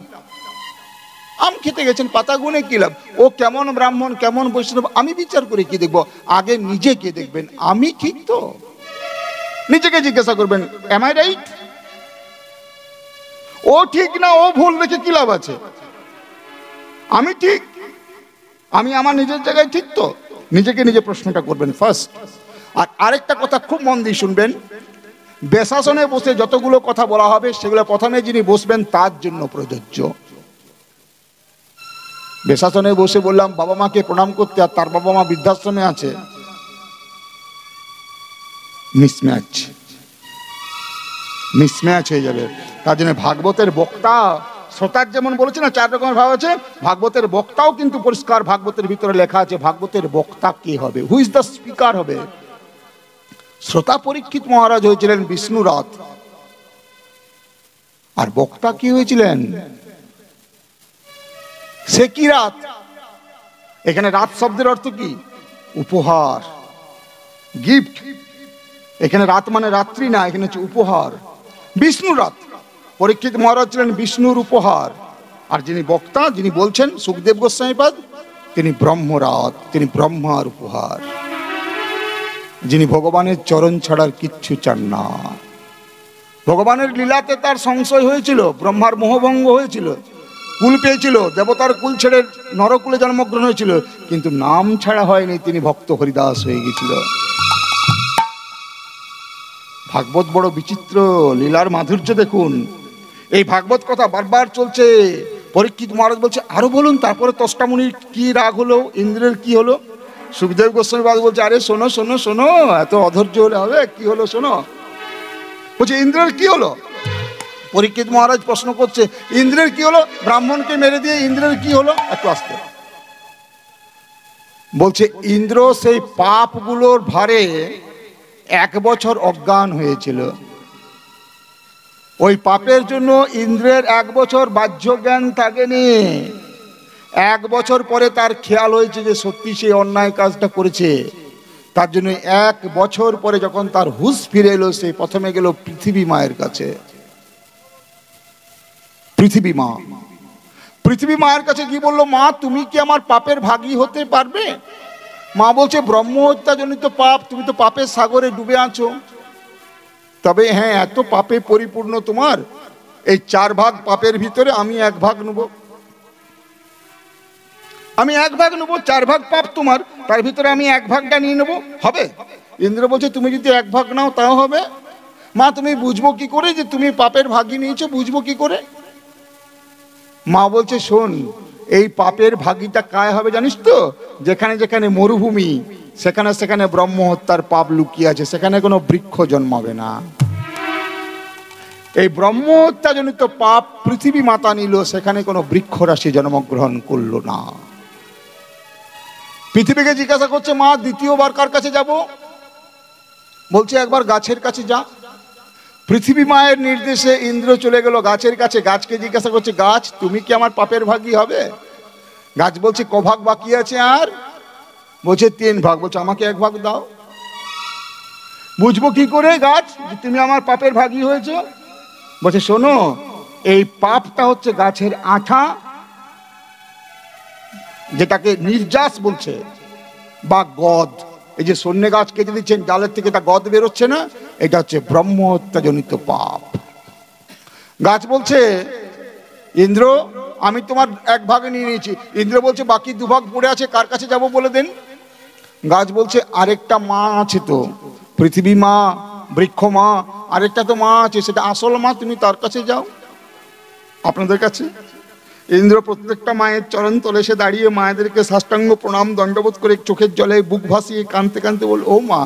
আম খেতে গেছেন, পাতা গুনে কি লাভ? ও কেমন ব্রাহ্মণ কেমন বৈষ্ণব আমি বিচার করে কি দেখবো? আগে নিজেকে দেখবেন, আমি ঠিক তো? নিজেকে জিজ্ঞাসা করবেন, এম আই রাইট? ও ঠিক না ও ভুল দেখে কি লাভ আছে? আমি ঠিক, আমি আমার নিজের জায়গায় ঠিক তো? নিজেকে নিজে প্রশ্নটা করবেন ফার্স্ট। আর আরেকটা কথা খুব মন দিয়ে শুনবেন, বেশাসনে বসে যতগুলো কথা বলা হবে সেগুলো প্রথমে যিনি বসবেন তার জন্য প্রযোজ্য। বেশাসনে বসে বললাম বাবা মাকে প্রণাম করতে, আর তার বাবা মা বৃদ্ধাশ্রমে আছে, মিসম্যাচ হয়ে যাবে। তার জন্য ভাগবতের বক্তা, শ্রোতার যেমন বলেছে না 4 রকমের ভাব আছে, ভাগবতের বক্তাও কিন্তু পরিষ্কার ভাগবতের ভিতরে লেখা আছে ভাগবতের বক্তা কে হবে, হু ইজ দ্য স্পিকার হবে। শ্রোতা পরীক্ষিত মহারাজ হয়েছিলেন বিষ্ণু রাত, আর বক্তা কি হয়েছিলেন? সে কি রাত? এখানে রাত শব্দের অর্থ কি? উপহার, গিফট। এখানে রাত মানে রাত্রি না, এখানে হচ্ছে উপহার। বিষ্ণু রাত, পরীক্ষিত মহারাজ ছিলেন বিষ্ণুর উপহার। আর যিনি বক্তা, যিনি বলছেন সুখদেব গোস্বামীপাদ, তিনি ব্রহ্মরাত, তিনি ব্রহ্মার উপহার, যিনি ভগবানের চরণ ছাড়ার কিচ্ছু চান না। ভগবানের লীলাতে তার সংশয় হয়েছিল, ব্রহ্মার মোহভঙ্গ হয়েছিল, কুল পেয়েছিল, দেবতার কুল ছেড়ে নরকুলে জন্মগ্রহণ হয়েছিল, কিন্তু নাম ছাড়া হয়নি, তিনি ভক্ত হরিদাস হয়ে গেছিল। ভাগবত বড় বিচিত্র, লীলার মাধুর্য দেখুন। এই ভাগবত কথা বারবার চলছে। পরীক্ষিত মহারাজ বলছে আরো বলুন, তারপরে তষ্টামুনির কি রাগ হলো, ইন্দ্রের কি হলো? সুখদেব গোস্বামী বাদ বলছে আরে শোনো শোনো শোনো, এত অধৈর্য হলে হবে? কি হলো শোনো। বলছে ইন্দ্রের কি হলো? পরীক্ষিত মহারাজ প্রশ্ন করছে ইন্দ্রের কি হলো? ব্রাহ্মণকে মেরে দিয়ে ইন্দ্রের কি হলো? একটু আসতে বলছে, ইন্দ্র সেই পাপগুলোর ভারে 1 বছর অজ্ঞান হয়েছিল। ওই পাপের জন্য ইন্দ্রের 1 বছর বাহ্য জ্ঞান থাকেনি। 1 বছর পরে তার খেয়াল হয়েছে যে সত্যি সে অন্যায় কাজটা করেছে। তার জন্য 1 বছর পরে যখন তার হুঁশ ফিরে এলো, সে প্রথমে গেল পৃথিবী মায়ের কাছে। পৃথিবী মায়ের কাছে কি বললো, মা তুমি কি আমার পাপের ভাগী হতে পারবে? মা বলছে ব্রহ্ম হত্যা জনিত পাপ, তুমি তো পাপের সাগরে ডুবে আছো। তবে হ্যাঁ, এত পাপে পরিপূর্ণ তোমার, এই 4 ভাগ পাপের ভিতরে আমি 1 ভাগ নেব, আমি 1 ভাগ নেবো। 4 ভাগ পাপ তোমার, তার ভিতরে আমি 1 ভাগটা নিয়ে নেবো, হবে? ইন্দ্র বলছে তুমি যদি 1 ভাগ নাও তাও হবে। মা তুমি বুঝবো কি করে যে তুমি পাপের ভাগী নিয়েছো, বুঝবো কি করে? মা বলছে শোন, এই পাপের ভাগীটা কায় হবে জানিস তো? যেখানে যেখানে মরুভূমি, সেখানে সেখানে ব্রহ্ম হত্যার পাপ লুকিয়ে আছে, সেখানে কোনো বৃক্ষ জন্মাবে না। এই ব্রহ্ম হত্যা জনিত পাপ পৃথিবী মাতা নিল, সেখানে কোনো বৃক্ষ রাশি জন্মগ্রহণ করলো না। পৃথিবীকে জিজ্ঞাসা করছে মা দ্বিতীয়বার কার কাছে যাব? বলছে একবার গাছের কাছে যা। পৃথিবী মায়ের নির্দেশে ইন্দ্র চলে গেল গাছের কাছে। গাছকে জিজ্ঞাসা করছে, গাছ তুমি কি আমার পাপের ভাগী হবে? গাছ বলছে ক ভাগ বাকি আছে আর? বলছে 3 ভাগ। বলছে আমাকে 1 ভাগ দাও। বুঝবো কি করে গাছ যে তুমি আমার পাপের ভাগী হয়েছো? বলছে শোনো, এই পাপটা হচ্ছে গাছের আঠা, যেটাকে নির্যাস বলছে, বা গদ। এই যে সন্ন্যে গাছ কেটে দিচ্ছেন, ডালের থেকে তা গদ বেরোচ্ছে না, এটা হচ্ছে ব্রহ্ম হত্যাজনিত পাপ। গাছ বলছে ইন্দ্র, আমি তোমার এক ভাগে নিয়ে নিয়েছি। ইন্দ্র বলছে বাকি দুভাগ পড়ে আছে, কার কাছে যাব বলে দেন। গাছ বলছে আরেকটা মা আছে তো, পৃথিবী মা, বৃক্ষ মা, আরেকটা তো মা আছে, সেটা আসল মা, তুমি তার কাছে যাও, আপনাদের কাছে। ইন্দ্র প্রত্যেকটা মায়ের চরণ তলে এসে দাঁড়িয়ে মায়েদেরকে সাষ্টাঙ্গ প্রণাম দণ্ডবোধ করে চোখের জলে বুক ভাসিয়ে কাঁদতে কাঁদতে বলল, ও মা,